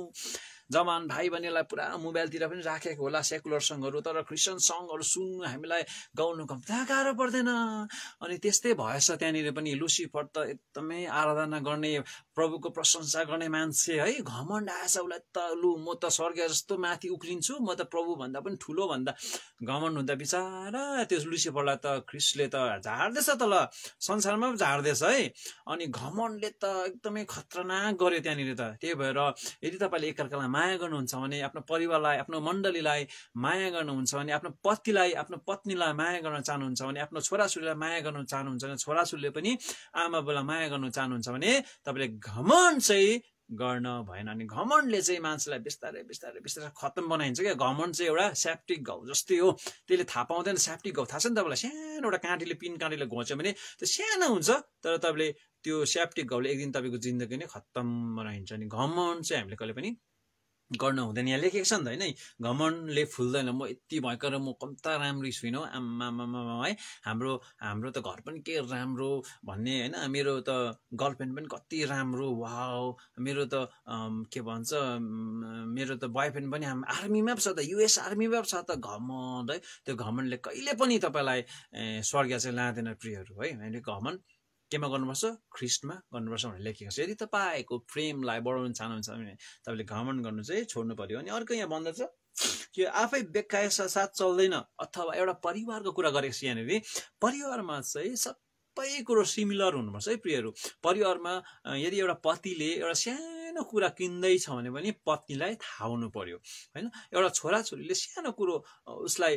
जवान भाइ बहिनीलाई पुरा मोबाइलतिर पनि राखेको होला सेकुलर सङ्गहरू तर क्रिस्चियन सङ्गहरू सुन्नु हामीलाई गाउनु कम्ता गाह्रो पर्दैन अनि त्यस्तै भएछ त्यहाँनिर पनि लुसिफर त एकदमै आराधना गर्ने प्रभुको प्रशंसा गर्ने मान्छे है घमण्ड आएछ उसलाई त लु म त स्वर्ग जस्तो माथि उक्लिन्छु म त प्रभु भन्दा पनि ठुलो भन्दा घमण्ड हुँदा बिचारा त्यो लुसिफरलाई त ख्रिस्टले त झार्दैछ त ल संसारमा पनि झार्दैछ है अनि घमण्डले त एकदमै खतरनाक गर्यो त्यहाँनिर त त्यही भएर यदि तपाईले एकअर्कालाई माया गर्नुहुन्छ भने आफ्नो परिवारलाई आफ्नो मण्डलीलाई माया गर्नुहुन्छ भने आफ्नो पतिलाई आफ्नो पत्नीलाई माया गर्न चाहनुहुन्छ भने आफ्नो छोराछोरीलाई माया गर्न चाहनुहुन्छ भने छोराछोरीले पनि आमा बुवालाई माया गर्न चाहनुहुन्छ भने तपाईले घमण्ड चाहिँ गर्न भएन अनि घमण्डले चाहिँ मान्छेलाई बिस्तारै बिस्तारै बिस्तारै खत्तम बनाइन्छ क्या घमण्ड चाहिँ एउटा सेप्टिक घाउ जस्तै हो त्यसले थाहा पाउँदैन सेप्टिक घाउ थाहा छ नि तपाईँलाई सानो एउटा काँटीले पिन काँटीले घोच्यो भने त्यो सानो हुन्छ तर तपाईँले त्यो सेप्टिक घाउले एक दिन तपाईँको जिन्दगी नै खत्तम बनाइन्छ अनि घमण्ड चाहिँ हामीले कहिले पनि गर्न हुँदैन यहाँ लेखेको छ नि त हैन घमण्डले फुल्दैन म यति भयंकर म कम्ता राम्री छुइनौ आम्मा है हाम्रो त घर पनि के राम्रो भन्ने हैन मेरो त गर्लफ्रेन्ड पनि कति राम्रो वाउ मेरो त के भन्छ मेरो त बॉयफ्रेन्ड पनि आर्मीमा छ त युएस आर्मीमा छ त घमण्ड है त्यो घमण्डले कहिले पनि तपाईलाई स्वर्ग चाहिँ लाँदैन प्रियहरु है हैन घमण्ड केमा गर्नुपर्छ ख्रीष्टमा गर्नुपर्छ भनेर लेखेको छ यदि तपाईको प्रेमलाई बढाउन चाहनुहुन्छ भने तपाईले घमण्ड गर्नु चाहिँ छोड्नु पर्यो अनि अर्को यहाँ भन्दछ कि आफै बेकायसा साथ चल्दैन अथवा एउटा परिवारको कुरा गरेको छ यहाँनिर परिवारमा चाहिँ सबै कुरो सिमिलर हुनुपर्छ है प्रियहरु परिवारमा यदि एउटा पतिले एउटा सानो कुरा किन्दै छ भने पनि पत्नीलाई थाहा हुनु पर्यो हैन एउटा छोराछोरीले सानो कुरो उसलाई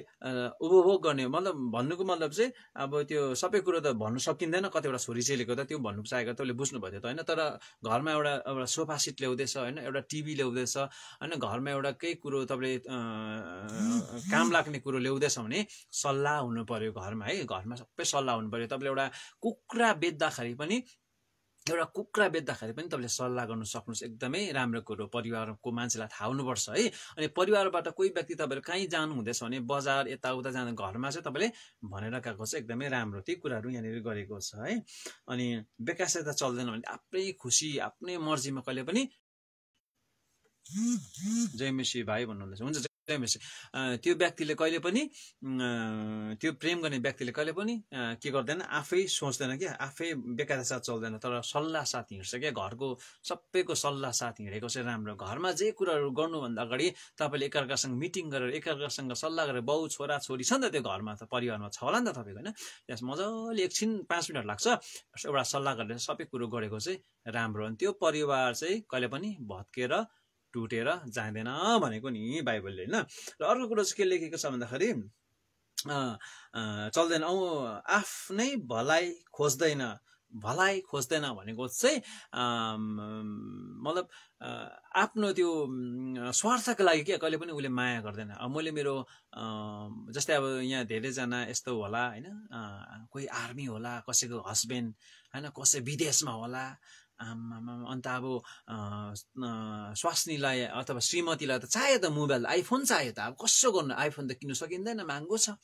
उपभोग गर्ने मतलब भन्नुको मतलब चाहिँ अब त्यो सबै कुरो त भन्नु सकिँदैन कतिवटा छोरी चेलीको त त्यो भन्नु चाहेको तपाईले बुझ्नु भयो त हैन तर घरमा एउटा सोफा सिट ल्याउँदैछ हैन एउटा टिभी ल्याउँदैछ हैन घरमा एउटा केही कुरो तपाईले काम लाग्ने कुरो ल्याउँदैछ भने सल्लाह हुनु पर्यो घरमा है घरमा सबै सल्लाह हुनु पर्यो तपाईले एउटा कुखुरा बेच्दाखेरि पनि तपाईले सल्लाह गर्न सक्नुस् एकदमै राम्रो कुरो परिवारको मान्छेलाई थाहा हुनुपर्छ है अनि परिवारबाट कोही व्यक्ति तपाईहरु कहीँ जानु हुँदैछ भने बजार यताउता जानु घरमा चाहिँ तपाईले भनेर गएको छ एकदमै राम्रो ती कुराहरु यहाँनिर गरेको छ है अनि बेकायसा चल्दैन भने आफ्नै खुसी आफ्नै मर्जीमा कहिले पनि जय मसी भाइ भन्नुहुँदैछ हुन्छ त्यो व्यक्तिले कहिले पनि त्यो प्रेम गर्ने व्यक्तिले कहिले पनि के गर्दैन आफै सोच्दैन के आफै बेकायदा साथ चल्दैन तर सल्लाह साथ हिँड्छ के घरको सबैको सल्लाह साथ हिँडेको चाहिँ राम्रो घरमा जे कुराहरु गर्नुभन्दा अगाडि तपाईले एकअर्कासँग मिटिङ गरेर एकअर्कासँग सल्लाह गरेर बाउ छोरा छोरी छ नि त त्यो घरमा त परिवारमा छ होला नि त तपाईको हैन त्यस मजाले एकछिन 5 मिनेट लाग्छ एउटा सल्लाह गरेर सबै कुरो गरेको चाहिँ राम्रो अनि त्यो परिवार चाहिँ कहिले पनि भत्केर टुटेर जाँदैन भनेको नि बाइबलले होइन। र अर्को कुरो चाहिँ के लेखेको छ भन्दाखेरि चल्दैन आफ्नै भलाइ खोज्दैन भनेको चाहिँ मतलब आफ्नो त्यो स्वार्थको लागि के कहिले पनि उसले माया गर्दैन। अब मैले मेरो जस्तै अब यहाँ धेरैजना यस्तो होला होइन, कोही आर्मी होला, कसैको हस्बेन्ड होइन, कसै विदेशमा होला, अन्त अब स्वास्नीलाई अथवा श्रीमतीलाई त चाहियो त मोबाइल, आइफोन चाहियो त। अब कसो गर्नु, आइफोन त किन्नु सकिँदैन, महँगो छ।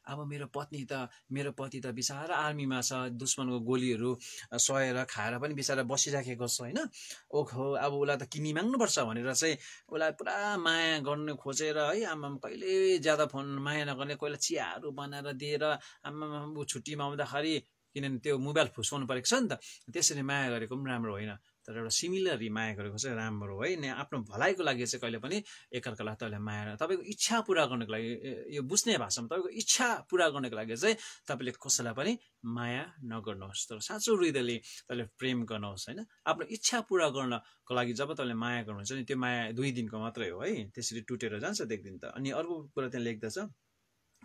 अब मेरो पति त बिचारा आर्मीमा छ, दुश्मनको गोलीहरू सहेर खाएर पनि बिचारा बसिराखेको छ होइन। ओहो अब उसलाई त किनी माग्नुपर्छ भनेर चाहिँ उसलाई पुरा माया गर्नु खोजेर है, आमामा कहिले ज्यादा फोन माया नगर्ने, कोहीलाई चियाहरू बनाएर दिएर आमामा ऊ छुट्टीमा आउँदाखेरि, किनभने त्यो मोबाइल फुस्काउनु परेको छ नि त, त्यसरी माया गरेको पनि राम्रो होइन। तर एउटा सिमिलरली माया गरेको चाहिँ राम्रो है। आफ्नो भलाइको लागि चाहिँ कहिले पनि एकअर्कालाई तपाईँले माया, तपाईँको इच्छा पुरा गर्नको लागि, यो बुझ्ने भाषामा तपाईँको इच्छा पुरा गर्नको लागि चाहिँ तपाईँले कसैलाई पनि माया नगर्नुहोस्, तर साँचो हृदयले तपाईँले प्रेम गर्नुहोस् होइन। आफ्नो इच्छा पुरा गर्नको लागि जब तपाईँले माया गर्नुहुन्छ नि, त्यो माया 2 दिनको मात्रै हो है, त्यसरी टुटेर जान्छ देख्दिन त। अनि अर्को कुरा त्यहाँ लेख्दछ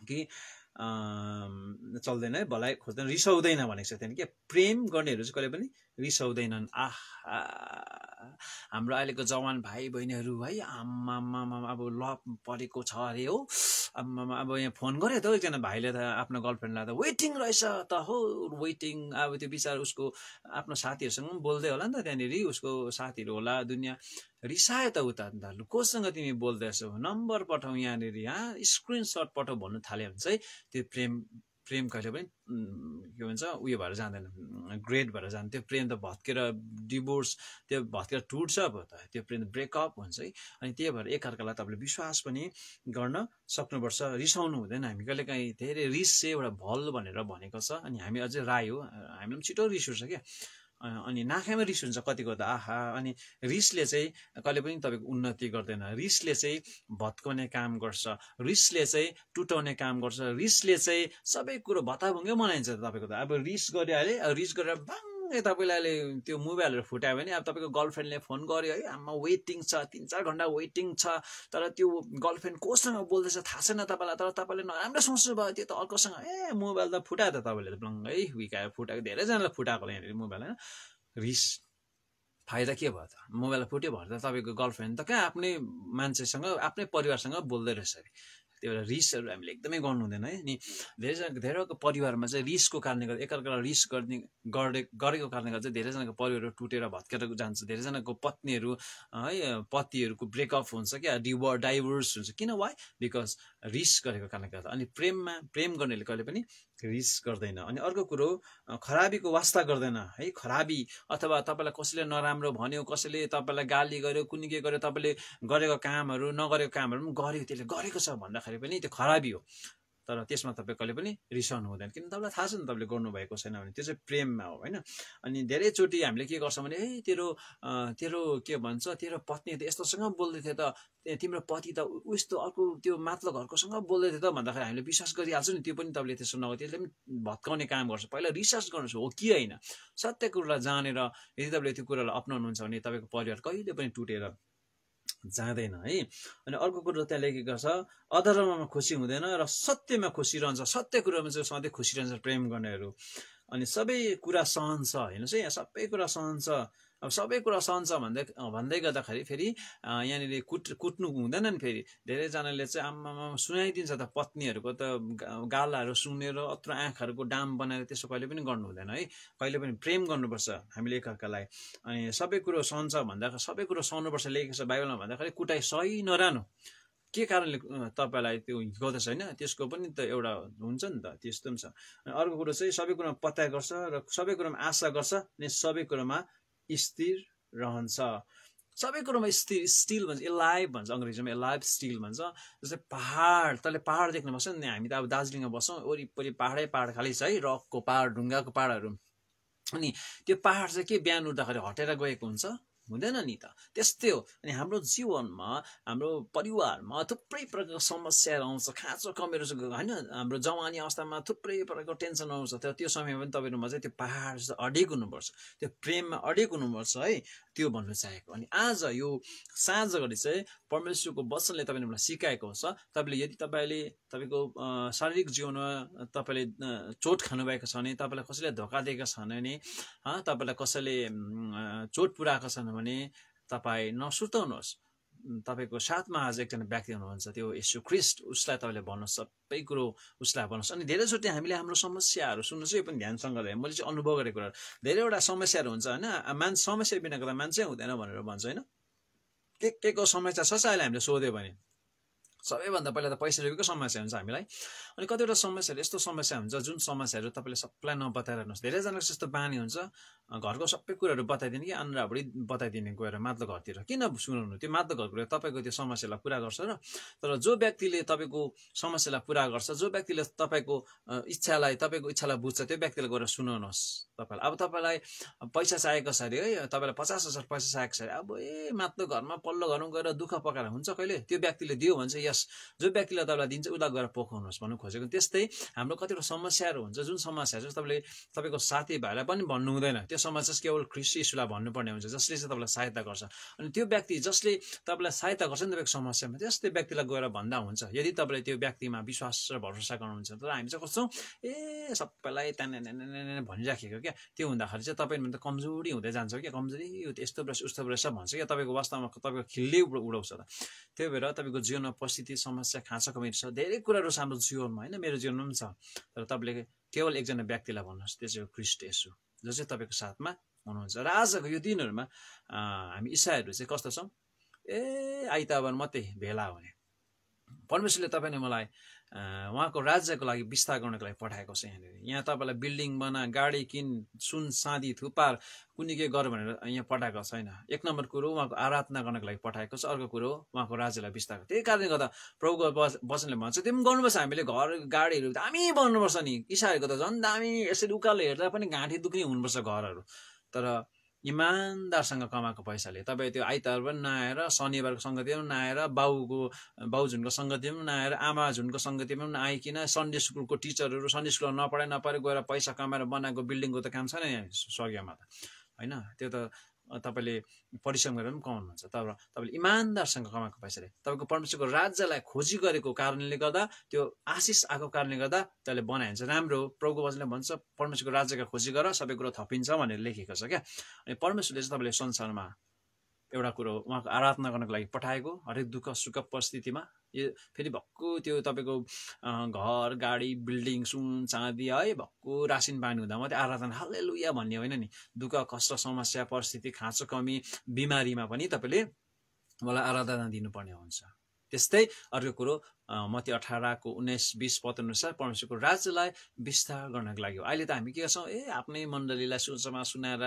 कि चल्दैन है, भलाइ खोज्दैन, रिसाउँदैन भनेको छ त्यहाँदेखि। के प्रेम गर्नेहरू चाहिँ कहिले पनि रिसाउँदैनन्। हाम्रो अहिलेको जवान भाइ बहिनीहरू है, आमामा अब लभ परेको छ अरे हो, आमामा अब यहाँ फोन गऱ्यो त एकजना भाइले त आफ्नो गर्लफ्रेन्डलाई त वेटिङ रहेछ त हो, वेटिङ। अब त्यो बिचार उसको आफ्नो साथीहरूसँग पनि बोल्दै होला नि त, त्यहाँनिर उसको साथीहरू होला, दुनियाँ रिसायो त उता। कोसँग तिमी बोल्दैछौ, नम्बर पठाऊ यहाँनिर, स्क्रिनसट पठाऊ भन्नु थाल्यो भने चाहिँ त्यो प्रेम कहिले पनि के भन्छ उयो भएर जाँदैन, ग्रेड भएर जान्छ। त्यो प्रेम त भत्केर डिभोर्स, त्यो भत्केर टुट्छ अब त, त्यो प्रेम ब्रेकअप हुन्छ है। अनि त्यही भएर एकअर्कालाई तपाईँले विश्वास पनि गर्न सक्नुपर्छ, रिसाउनु हुँदैन। हामी कहिले काहीँ धेरै रिस चाहिँ एउटा भल भनेर भनेको छ, अनि हामी अझै राई हो, हामीलाई पनि छिटो रिस उठ्छ क्या, अनि नाकैमा रिस हुन्छ कतिको त आहा। अनि रिसले चाहिँ कहिले पनि तपाईँको उन्नति गर्दैन, रिसले चाहिँ भत्काउने काम गर्छ, रिसले चाहिँ टुटाउने काम गर्छ, रिसले चाहिँ सबै कुरो भत्ताभुङ्गै बनाइन्छ तपाईँको त। अब रिस गऱ्यो अरे, रिस गरेर बाङ्गै तपाईँले अहिले त्यो मोबाइलहरू फुटायो भने, अब तपाईँको गर्लफ्रेन्डले फोन गर्यो है, आमा वेटिङ छ, 3-4 घन्टा वेटिङ छ, तर त्यो गर्लफ्रेन्ड कोसँग बोल्दैछ थाहा छैन तपाईँलाई, तर तपाईँले नराम्रो सोच्नु भयो, त्यो त अर्कोसँग मोबाइल त फुटायो त तपाईँले त, ब्लङ्गै हुर्कायो, फुटाएको धेरैजनालाई फुटाएको यहाँनिर मोबाइल होइन। रिस फाइदा के भयो त, मोबाइल फुट्यो भएर त तपाईँको गर्लफ्रेन्ड त कहाँ आफ्नै मान्छेसँग आफ्नै परिवारसँग बोल्दै रहेछ अरे। त्यो एउटा रिसहरू हामीले एकदमै गर्नु हुँदैन है। अनि धेरैको परिवारमा चाहिँ रिसको कारणले गर्दा, एकअर्कालाई रिस गरेको कारणले गर्दा चाहिँ धेरैजनाको परिवारहरू टुटेर भत्केर जान्छ, धेरैजनाको पत्नीहरू है, पतिहरूको ब्रेकअप हुन्छ क्या, डाइभोर्स हुन्छ। किन? वाइ? बिकज रिस गरेको कारणले गर्दा। अनि प्रेम गर्नेले कहिले पनि रिस गर्दैन। अनि अर्को कुरो, खराबीको वास्ता गर्दैन है। खराबी अथवा तपाईँलाई कसैले नराम्रो भन्यो, कसैले तपाईँलाई गाली गर्यो, कुनै के गर्यो, तपाईँले गरेको कामहरू नगरेको कामहरू पनि गर्यो, त्यसले गरेको छ भन्दाखेरि पनि त्यो खराबी हो, तर त्यसमा तपाईँ कहिले पनि रिसाउनु हुँदैन, किन तपाईँलाई थाहा छ नि तपाईँले गर्नुभएको छैन भने, त्यो चाहिँ प्रेममा हो होइन। अनि धेरैचोटि हामीले के गर्छौँ भने, तेरो के भन्छ, तेरो पत्नी त यस्तोसँग बोल्दै थियो त, तिम्रो पति त उस्तो अर्को त्यो माथिल्लो घरकोसँग बोल्दै थियो त भन्दाखेरि हामीले विश्वास गरिहाल्छौँ नि। त्यो पनि तपाईँले त्यसो नगर्नु, त्यसले पनि भत्काउने काम गर्छ। पहिला रिसर्च गर्नुहोस् हो कि होइन, सत्य कुरालाई जानेर यदि तपाईँले त्यो कुरालाई अप्नाउनुहुन्छ भने तपाईँको परिवार कहिले पनि टुटेर जाँदैन है। अनि अर्को कुरो त्यहाँ लेखेको छ, अधर्ममा खुसी हुँदैन र सत्यमा खुसी रहन्छ। सत्य कुरामा चाहिँ सधैँ खुसी रहन्छ प्रेम गर्नेहरू। अनि सबै कुरा सहन्छ, हेर्नुहोस् है, यहाँ सबै कुरा सहन्छ। अब सबै कुरा सहन्छ भन्दै गर्दाखेरि फेरि यहाँनिर कुट्नु हुँदैन नि। फेरि धेरैजनाले चाहिँ आमामा सुनाइदिन्छ त, पत्नीहरूको त गालाहरू सुनेर अत्र आँखाहरूको डाम बनाएर त्यसो कहिले पनि गर्नु हुँदैन है। कहिले पनि प्रेम गर्नुपर्छ हामीले एकअर्कालाई। अनि सबै कुरो सहन्छ भन्दाखेरि सबै कुरो सहनुपर्छ लेखेको छ बाइबलमा भन्दाखेरि कुटाइ सही नरानो के कारणले तपाईँलाई त्यो हिर्काउँदैछ होइन, त्यसको पनि त एउटा हुन्छ नि त, त्यस्तो पनि छ। अनि अर्को कुरो चाहिँ सबै कुरोमा पत्ता गर्छ र सबै कुरोमा आशा गर्छ, अनि सबै कुरोमा स्थिर रहन्छ। सबै कुरोमा स्टिल भन्छ, एलाइभ भन्छ, अङ्ग्रेजीमा एलाइभ स्टिल भन्छ। जस्तै पहाड, तैँले पहाड देख्नुपर्छ नि, हामी त अब दार्जिलिङमा बस्छौँ, वरिपरि पहाडै पहाड खालि छ है, रकको पहाड, ढुङ्गाको पहाडहरू। अनि त्यो पहाड चाहिँ के बिहान उठ्दाखेरि हटेर गएको हुन्छ, हुँदैन नि त। त्यस्तै हो। अनि हाम्रो जीवनमा हाम्रो परिवारमा थुप्रै प्रकारको समस्याहरू आउँछ, खाँचो कमीहरू होइन, हाम्रो जवानी अवस्थामा थुप्रै प्रकारको टेन्सन आउँछ। त्यो समयमा पनि तपाईँहरूमा चाहिँ त्यो पहाड जस्तो अडिएको हुनुपर्छ, त्यो प्रेममा अडिएको हुनुपर्छ है, त्यो भन्नु चाहेको। अनि आज यो साँझ घडी चाहिँ परमेश्वरको वचनले तपाईँले मलाई सिकाएको छ। तपाईँको शारीरिक जीवनमा तपाईँले चोट खानुभएको छ भने, तपाईँलाई कसैले धोका दिएको छ भने, तपाईँलाई कसैले चोट पुऱ्याएको छ भने तपाईँ नसुर्ताउनुहोस्। तपाईँको साथमा आज एकजना व्यक्ति हुनुहुन्छ, त्यो येशू ख्रीष्ट, उसलाई तपाईँले भन्नुहोस्, सबै कुरो उसलाई भन्नुहोस्। अनि धेरैचोटि हामीले हाम्रो समस्याहरू सुन्नुहोस्, यो पनि ध्यानसँग मैले चाहिँ अनुभव गरेको कुराहरू, धेरैवटा समस्याहरू हुन्छ होइन। समस्या बिना गर्दा मान्छे हुँदैन भनेर भन्छ होइन। के को समस्या छ अहिले हामीले सोध्यो भने सबैभन्दा पहिला त पैसा रुपियाँको समस्या हुन्छ हामीलाई। अनि कतिवटा समस्याहरू यस्तो समस्या हुन्छ जुन समस्याहरू तपाईँले सबैलाई नबताइरहनुहोस्। धेरैजनाको यस्तो बानी हुन्छ, घरको सबै कुराहरू बताइदिने कि आन्द्राभरि बताइदिने गएर माथिल्लो घरतिर। किन सुनाउनु? त्यो माथिल्लो घरको तपाईँको त्यो समस्यालाई पुरा गर्छ र तर जो व्यक्तिले तपाईँको समस्यालाई पुरा गर्छ, जो व्यक्तिले तपाईँको इच्छालाई बुझ्छ, त्यो व्यक्तिलाई गएर सुनाउनुहोस्। तपाईँलाई अब तपाईँलाई पैसा चाहिएको छ अरे है, तपाईँलाई 50,000 पैसा चाहिएको छ अरे, अब माथिल्लो घरमा पल्लो घरमा गएर दुःख पकाएर हुन्छ कहिले? त्यो व्यक्तिले दियो भने चाहिँ जो व्यक्तिले तपाईँलाई दिन्छ उसलाई गएर पोखाउनुहोस् भन्नु खोजेको। त्यस्तै हाम्रो कतिवटा समस्याहरू हुन्छ, जुन समस्याहरू तपाईँले तपाईँको साथीभाइलाई पनि भन्नु हुँदैन। त्यो समस्या केवल ख्रीष्ट येशूलाई भन्नुपर्ने हुन्छ, जसले चाहिँ तपाईँलाई सहायता गर्छ। अनि त्यो व्यक्ति जसले तपाईँलाई सहायता गर्छ नि तपाईँको समस्यामा, त्यस्तै व्यक्तिलाई गएर भन्दा हुन्छ, यदि तपाईँले त्यो व्यक्तिमा विश्वास र भरोसा गर्नुहुन्छ। तर हामी चाहिँ कस्तो सबैलाई त्यहाँ भनिराखेको क्या, त्यो हुँदाखेरि चाहिँ तपाईँमा त कमजोरी हुँदै जान्छ क्या, कमजोरी यस्तो रहेछ उस्तो रहेछ भन्छ क्या, तपाईँको वास्तवमा तपाईँको खिल्लै उडाउँछ त। त्यही भएर तपाईँको जीवनमा परिस्थिति समस्या खाँचो कमी छ, धेरै कुराहरू छ हाम्रो जीवनमा होइन, मेरो जीवनमा पनि छ। तर तपाईँले केवल एकजना व्यक्तिलाई भन्नुहोस्, त्यो चाहिँ ख्रीष्ट येशू, जो चाहिँ तपाईँको साथमा हुनुहुन्छ। र आजको यो दिनहरूमा हामी इसाईहरू चाहिँ कस्तो छौँ? आइतबार मात्रै भेला हुने। परमेश्वरले तपाईँले मलाई उहाँको राज्यको लागि विस्तार गर्नको लागि पठाएको छ। यहाँ तपाईँलाई बिल्डिङ बना, गाडी किन, सुन चाँदी थुपार कुनै के गर भनेर यहाँ पठाएको छैन। एक नम्बर कुरो उहाँको आराधना गर्नको लागि पठाएको छ, अर्को कुरो उहाँको राज्यलाई विस्तार। त्यही कारणले गर्दा प्रभुको वचनले भन्छ त्यो पनि गर्नुपर्छ। हामीले घर गाडीहरू दामी बनाउनुपर्छ नि, इसाईहरूको त झन् दामी, यसरी उकालो हेर्दा पनि घाँटी दुख्ने हुनुपर्छ घरहरू। तर इमान्दारसँग कमाएको पैसाले तपाईँ त्यो आइतबार पनि नआएर, शनिबारको सङ्गतिमा पनि नआएर, बाउजुनको सङ्गतिमा पनि नआएर, आमाजुनको सङ्गतिमा पनि नआइकन, सन्डे स्कुलको टिचरहरू सन्डे स्कुलमा नपढाइ गएर पैसा कमाएर बनाएको बिल्डिङको त काम छैन यहाँ स्वर्गमा त होइन। त्यो त तपाईँले परिश्रम गरेर पनि कमाउनुहुन्छ। तर तपाईँले इमान्दारसँग कमाएको पैसाले तपाईँको परमेश्वरको राज्यलाई खोजी गरेको कारणले गर्दा, त्यो आशिष आएको कारणले गर्दा त्यसले बनाइन्छ। राम्रो प्रभुको वचनले भन्छ परमेश्वरको राज्यका खोजी गर, सबै कुरो थपिन्छ भनेर लेखेको छ क्या। अनि परमेश्वरले चाहिँ तपाईँले संसारमा एउटा कुरो उहाँको आराधना गर्नको लागि पठाएको, हरेक दुःख सुख परिस्थितिमा। यो फेरि भक्कु त्यो तपाईँको घर गाडी बिल्डिङ सुन चाँदी है भक्कु रासिन पानी हुँदा मात्रै आराधना हालेलुया भन्ने होइन नि। दुःख कष्ट समस्या परिस्थिति खाँचो कमी बिमारीमा पनि तपाईँले मलाई आराधना दिनुपर्ने हुन्छ। त्यस्तै अर्को कुरो मत्ती 18:19-20 पद अनुसार परमेश्वरको राज्यलाई विस्तार गर्नको लागि हो। अहिले त हामी के गर्छौँ? आफ्नै मण्डलीलाई सुसमाचार सुनाएर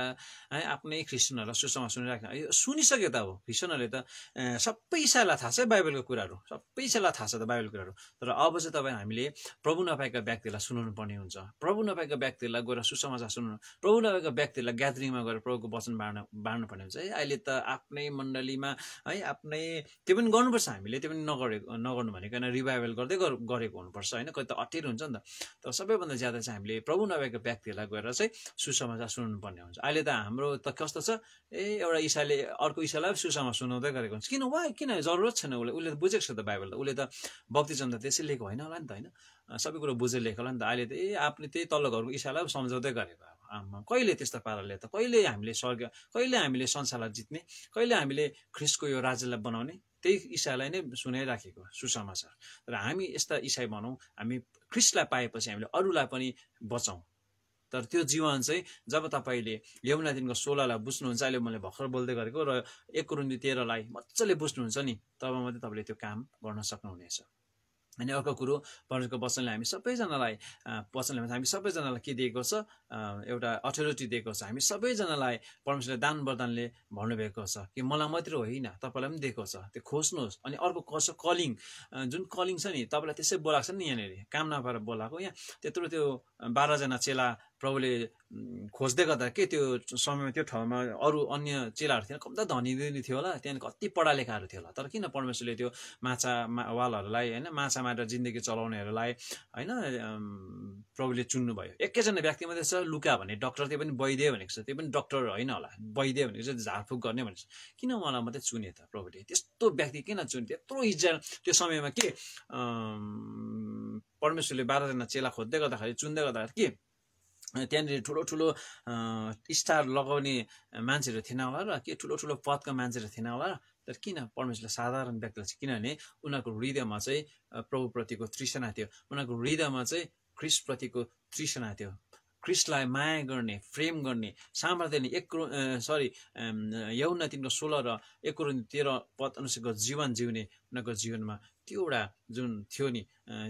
आफ्नै क्रिस्चियनहरूलाई सुसमाचार सुनाइराख्ने। यो सुनिसक्यो त, अब क्रिस्चियनहरूले त सबै इसाईलाई थाहा छ बाइबलको कुराहरू, सबै इसाईलाई थाहा छ त बाइबलको कुराहरू। तर अब चाहिँ तपाईँ हामीले प्रभु नपाएका व्यक्तिलाई सुनाउनु पर्ने हुन्छ। प्रभु नपाएका व्यक्तिलाई गएर सुसमाचार सुनाउनु, प्रभु नपाएका व्यक्तिलाई ग्यादरिङमा गएर प्रभुको वचन बाँड्नु पर्ने हुन्छ। अहिले त आफ्नै मण्डलीमा आफ्नै त्यो पनि गर्नुपर्छ हामीले, त्यो पनि नगर्नु भनेको रिभाइभल गर्दै गरेको हुनुपर्छ होइन। कति त अटेर हुन्छ नि त। तर सबैभन्दा ज्यादा चाहिँ हामीले प्रभु नभएका व्यक्तिहरूलाई गएर चाहिँ सुसमाचार सुनाउनु पर्ने हुन्छ। अहिले त हाम्रो त कस्तो छ, एउटा इसाईले अर्को इसाईलाई सुसमाचार सुनाउँदै गरेको हुन्छ। किन जरुरत छैन उसले त बुझेको छ त बाइबल त, उसले त बक्तिजन त त्यसै लिएको होइन होला नि त होइन, सबै कुरो बुझेर लेखेको होला नि त। अहिले त आफ्नो त्यही तल्लो घरको इसाईलाई सम्झाउँदै गरेको। कहिले त्यस्तो पाराले त, कहिले हामीले स्वर्ग, कहिले हामीले संसारलाई जित्ने, कहिले हामीले ख्रीष्टको यो राज्यलाई बनाउने, त्यही इसाईलाई नै सुनाइराखेको सुसमाचार। तर हामी यस्ता इसाई भनौँ, हामी ख्रीष्टलाई पाएपछि हामीले अरूलाई पनि बचाउँ। तर त्यो जीवन चाहिँ जब तपाईँले यमुना 3:16 बुझ्नुहुन्छ, अहिले मैले भर्खर बोल्दै गरेको, र 1 कोरिन्थी 13 मजाले बुझ्नुहुन्छ नि, तब मात्रै तपाईँले त्यो काम गर्न सक्नुहुनेछ। अनि अर्को कुरो परमेश्वरको वचनले हामी सबैजनालाई के दिएको छ? एउटा अथोरिटी दिएको छ। हामी सबैजनालाई परमेश्वरले दान वरदानले भन्नुभएको छ कि मलाई मात्र होइन तपाईँलाई पनि दिएको छ, त्यो खोज्नुहोस्। अनि अर्को कसो कलिङ, जुन कलिङ छ नि, तपाईँलाई त्यसै बोलाएको छ नि, यहाँनिर काम नपाएर बोलाएको। यहाँ त्यत्रो त्यो 12 जना चेला प्रभुले खोज्दै गर्दा के त्यो समयमा त्यो ठाउँमा अरू अन्य चेलाहरू थिएन, कम्ता धनी थियो होला, त्यहाँदेखि कति पढा लेखाहरू थियो होला, तर किन परमेश्वरले त्यो वालहरूलाई होइन माछा मारेर जिन्दगी चलाउनेहरूलाई होइन प्रभुले चुन्नुभयो। एकैजना व्यक्ति मात्रै छ लुका भन्ने डक्टर, त्यो पनि वैद्य भनेको छ, त्यो पनि डक्टर होइन होला, वैद्य भनेको चाहिँ झारफुक गर्ने भनेको छ। किन उहाँलाई मात्रै चुने त प्रभुले? त्यस्तो व्यक्ति किन चुने? त्यत्रो इजरायल त्यो समयमा के परमेश्वरले 12 जना चेला खोज्दै गर्दाखेरि चुन्दै गर्दाखेरि के त्यहाँनिर ठुलो ठुलो स्टार लगाउने मान्छेहरू थिएन होला र के ठुलो ठुलो पदका मान्छेहरू थिएन होला, तर किन परमेश्वरले साधारण व्यक्तिलाई चाहिँ, किनभने उनीहरूको हृदयमा चाहिँ प्रभुप्रतिको तृष्णा थियो, उनीहरूको हृदयमा चाहिँ ख्रिस्टप्रतिको तृष्णा थियो, ख्रिस्टलाई माया गर्ने, प्रेम गर्ने, सामर्थ्य यहुन्ना 3:16 र 1 कोरिन्थी 13 पद अनुसारको जीवन जिउने उनीहरूको जीवनमा त्यो एउटा जुन थियो नि,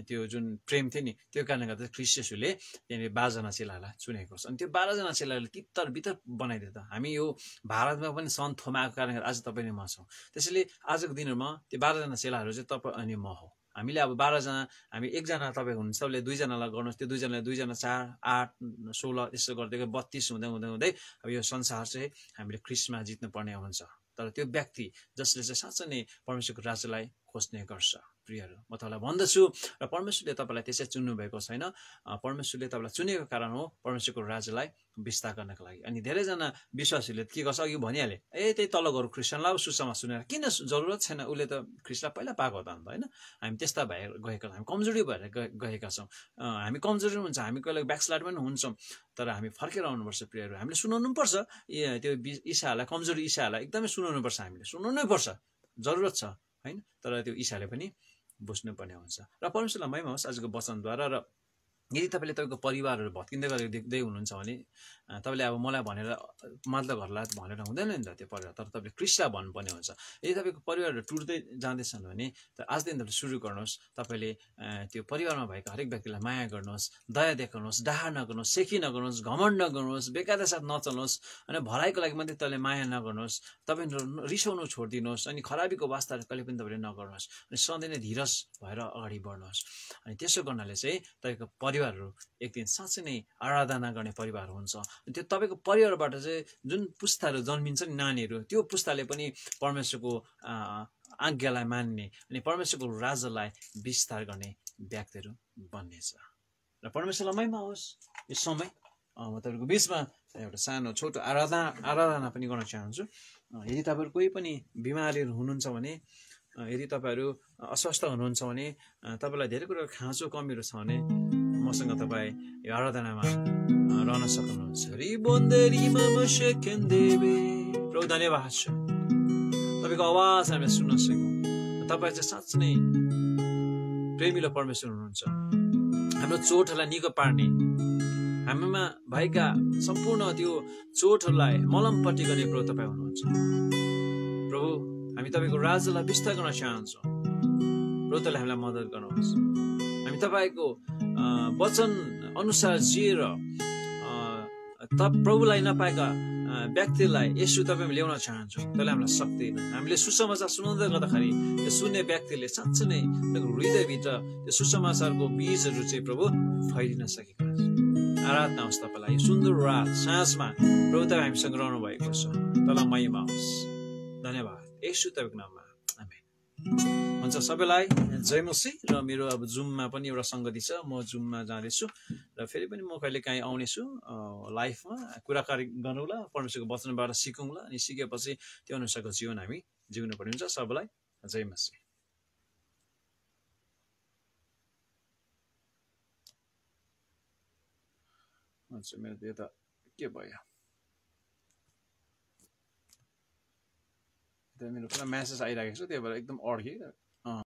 त्यो जुन प्रेम थियो नि, त्यो कारणले गर्दा ख्रिस्ट येशूले त्यहाँनिर 12 जना चेलाहरूलाई चुनेको छ। अनि त्यो 12 जना चेलाहरूले तितर बितर बनाइदियो त। हामी यो भारतमा पनि सन् थोमाएको कारणले गर्दा आज तपाईँ म छौँ। त्यसैले आजको दिनमा त्यो 12 जना चेलाहरू चाहिँ तपाईँ अनि म हो। हामीले अब 12 जना, हामी एकजना तपाईँ हुनुहुन्छ, तपाईँले 2 जनालाई गर्नुहोस्, त्यो 2 जनाले 2 जना 4, 8, 16 यसो गर्दै 32 हुँदै हुँदै हुँदै अब यो संसार चाहिँ हामीले ख्रिस्टमा जित्नुपर्ने हुन्छ। तर त्यो व्यक्ति जसले चाहिँ साँच्चै नै परमेश्वरको राज्यलाई खोज्ने गर्छ। प्रियहरू, म तपाईँलाई भन्दछु र परमेश्वरले तपाईँलाई त्यसै चुन्नु भएको छैन, परमेश्वरले तपाईँलाई चुनेको कारण हो परमेश्वरको राज्यलाई विस्तार गर्नको लागि। अनि धेरैजना विश्वासीहरूले के गर्छ, अघि भनिहाले, त्यही तल गरौँ क्रिस्चियनलाई सुसमाचार सुनेर, किन जरुरत छैन, उसले त ख्रिस्टलाई पहिला पाएको त अन्त होइन। हामी त्यस्ता भएर गएका, हामी कमजोरी भएर गएका छौँ, हामी कमजोरी हुन्छ, हामी कहिले ब्याकस्लाइड पनि हुन्छौँ, तर हामी फर्केर आउनुपर्छ। प्रियहरू, हामीले सुनाउनु पर्छ, त्यो ईसाहरूलाई, कमजोरी ईसाहरूलाई एकदमै सुनाउनु पर्छ, हामीले सुनाउनै पर्छ, जरुरत छ होइन। तर त्यो ईसाले पनि बुझ्नुपर्ने हुन्छ। र परमेश्वरलाई महिमा होस् आजको वचनद्वारा। र यदि तपाईँले तपाईँको परिवारहरू भत्किँदै गरेर देख्दै हुनुहुन्छ भने तपाईँले अब मलाई भनेर मात्र घरलाई भनेर हुँदैन नि त त्यो परिवार, तर तपाईँले ख्रिस्टलाई भन्नुपर्ने हुन्छ। यदि तपाईँको परिवारहरू टुट्दै जाँदैछन् भने आजदेखि तपाईँले सुरु गर्नुहोस्, तपाईँले त्यो परिवारमा भएको हरेक व्यक्तिलाई माया गर्नुहोस्, दया देखाउनुहोस्, डाहा नगर्नुहोस्, सेखी नगर्नुहोस्, घमण्ड नगर्नुहोस्, बेकारका साथ नचल्नुहोस्, अनि भलाइको लागि मात्रै तपाईँले माया नगर्नुहोस्, तपाईँ रिसाउनु छोडिदिनुहोस्, अनि खराबीको वास्ताहरू कहिले पनि तपाईँले नगर्नुहोस्, अनि सधैँ नै धीरज भएर अगाडि बढ्नुहोस्। अनि त्यसो गर्नाले चाहिँ तपाईँको परिवारहरू एक दिन साँच्चै नै आराधना गर्ने परिवार हुन्छ। त्यो तपाईँको परिवारबाट चाहिँ जुन पुस्ताहरू जन्मिन्छ नि नानीहरू, त्यो पुस्ताले पनि परमेश्वरको आज्ञालाई मान्ने अनि परमेश्वरको राज्यलाई विस्तार गर्ने व्यक्तिहरू बन्नेछ। र परमेश्वरलाई महिमा होस्। यो समय म तपाईँको बिचमा एउटा सानो छोटो आराधना पनि गर्न चाहन्छु। यदि तपाईँहरू कोही पनि बिमारीहरू हुनुहुन्छ भने, यदि तपाईँहरू अस्वस्थ हुनुहुन्छ भने, तपाईँलाई धेरै कुराको खाँचो कमीहरू छ भने मसँग तपाईँ यो आराधनामा रहन सक्नुहुन्छ। प्रभु धन्यवाद छ, तपाईँको आवाज हामीले सुन्न सक्यौँ। तपाईँ चाहिँ साँच्चै नै प्रेमिलो परमेश्वर हुनुहुन्छ, हाम्रो चोटहरूलाई निको पार्ने, हामीमा भएका सम्पूर्ण त्यो चोटहरूलाई मलमपट्टि गर्ने प्रभु तपाईँ हुनुहुन्छ। प्रभु, हामी तपाईँको राज्यलाई विस्तार गर्न चाहन्छौँ। प्रभु तपाईँले हामीलाई मद्दत गर्नुहोस्। हामी तपाईँको वचन अनुसार जिएर प्रभुलाई नपाएका व्यक्तिलाई यसो तपाईँ ल्याउन चाहन्छौँ। त्यसले हामीलाई शक्ति, हामीले सुसमाचार सुनाउँदै गर्दाखेरि त्यो सुन्ने व्यक्तिले साँच्चै नै हृदयभित्र त्यो सुसमाचारको बीजहरू चाहिँ प्रभु फैलिन सकेका छ। आराधना होस् तपाईँलाई। यो सुन्दर रात साँझमा प्रभु तपाईँ हामीसँग रहनु भएको छ, तँलाई महिमा होस्। धन्यवाद येशू तपाईँको नाममा, आमेन। हुन्छ, सबैलाई जय मसीह। र मेरो अब जुममा पनि एउटा सङ्गति छ, म जुममा जाँदैछु र फेरि पनि म कहिले काहीँ आउनेछु लाइफमा कुराकानी गरौँला, परमेश्वरको वचनबाट सिकौँला, अनि सिकेपछि त्यो अनुसारको जीवन हामी जिउनु पर्ने हुन्छ। सबैलाई जय मसीह। हुन्छ, मेरो त्यो त के भयो, मेरो पुरा म्यासेज आइरहेको छ, त्यही भएर एकदम अड्केँ।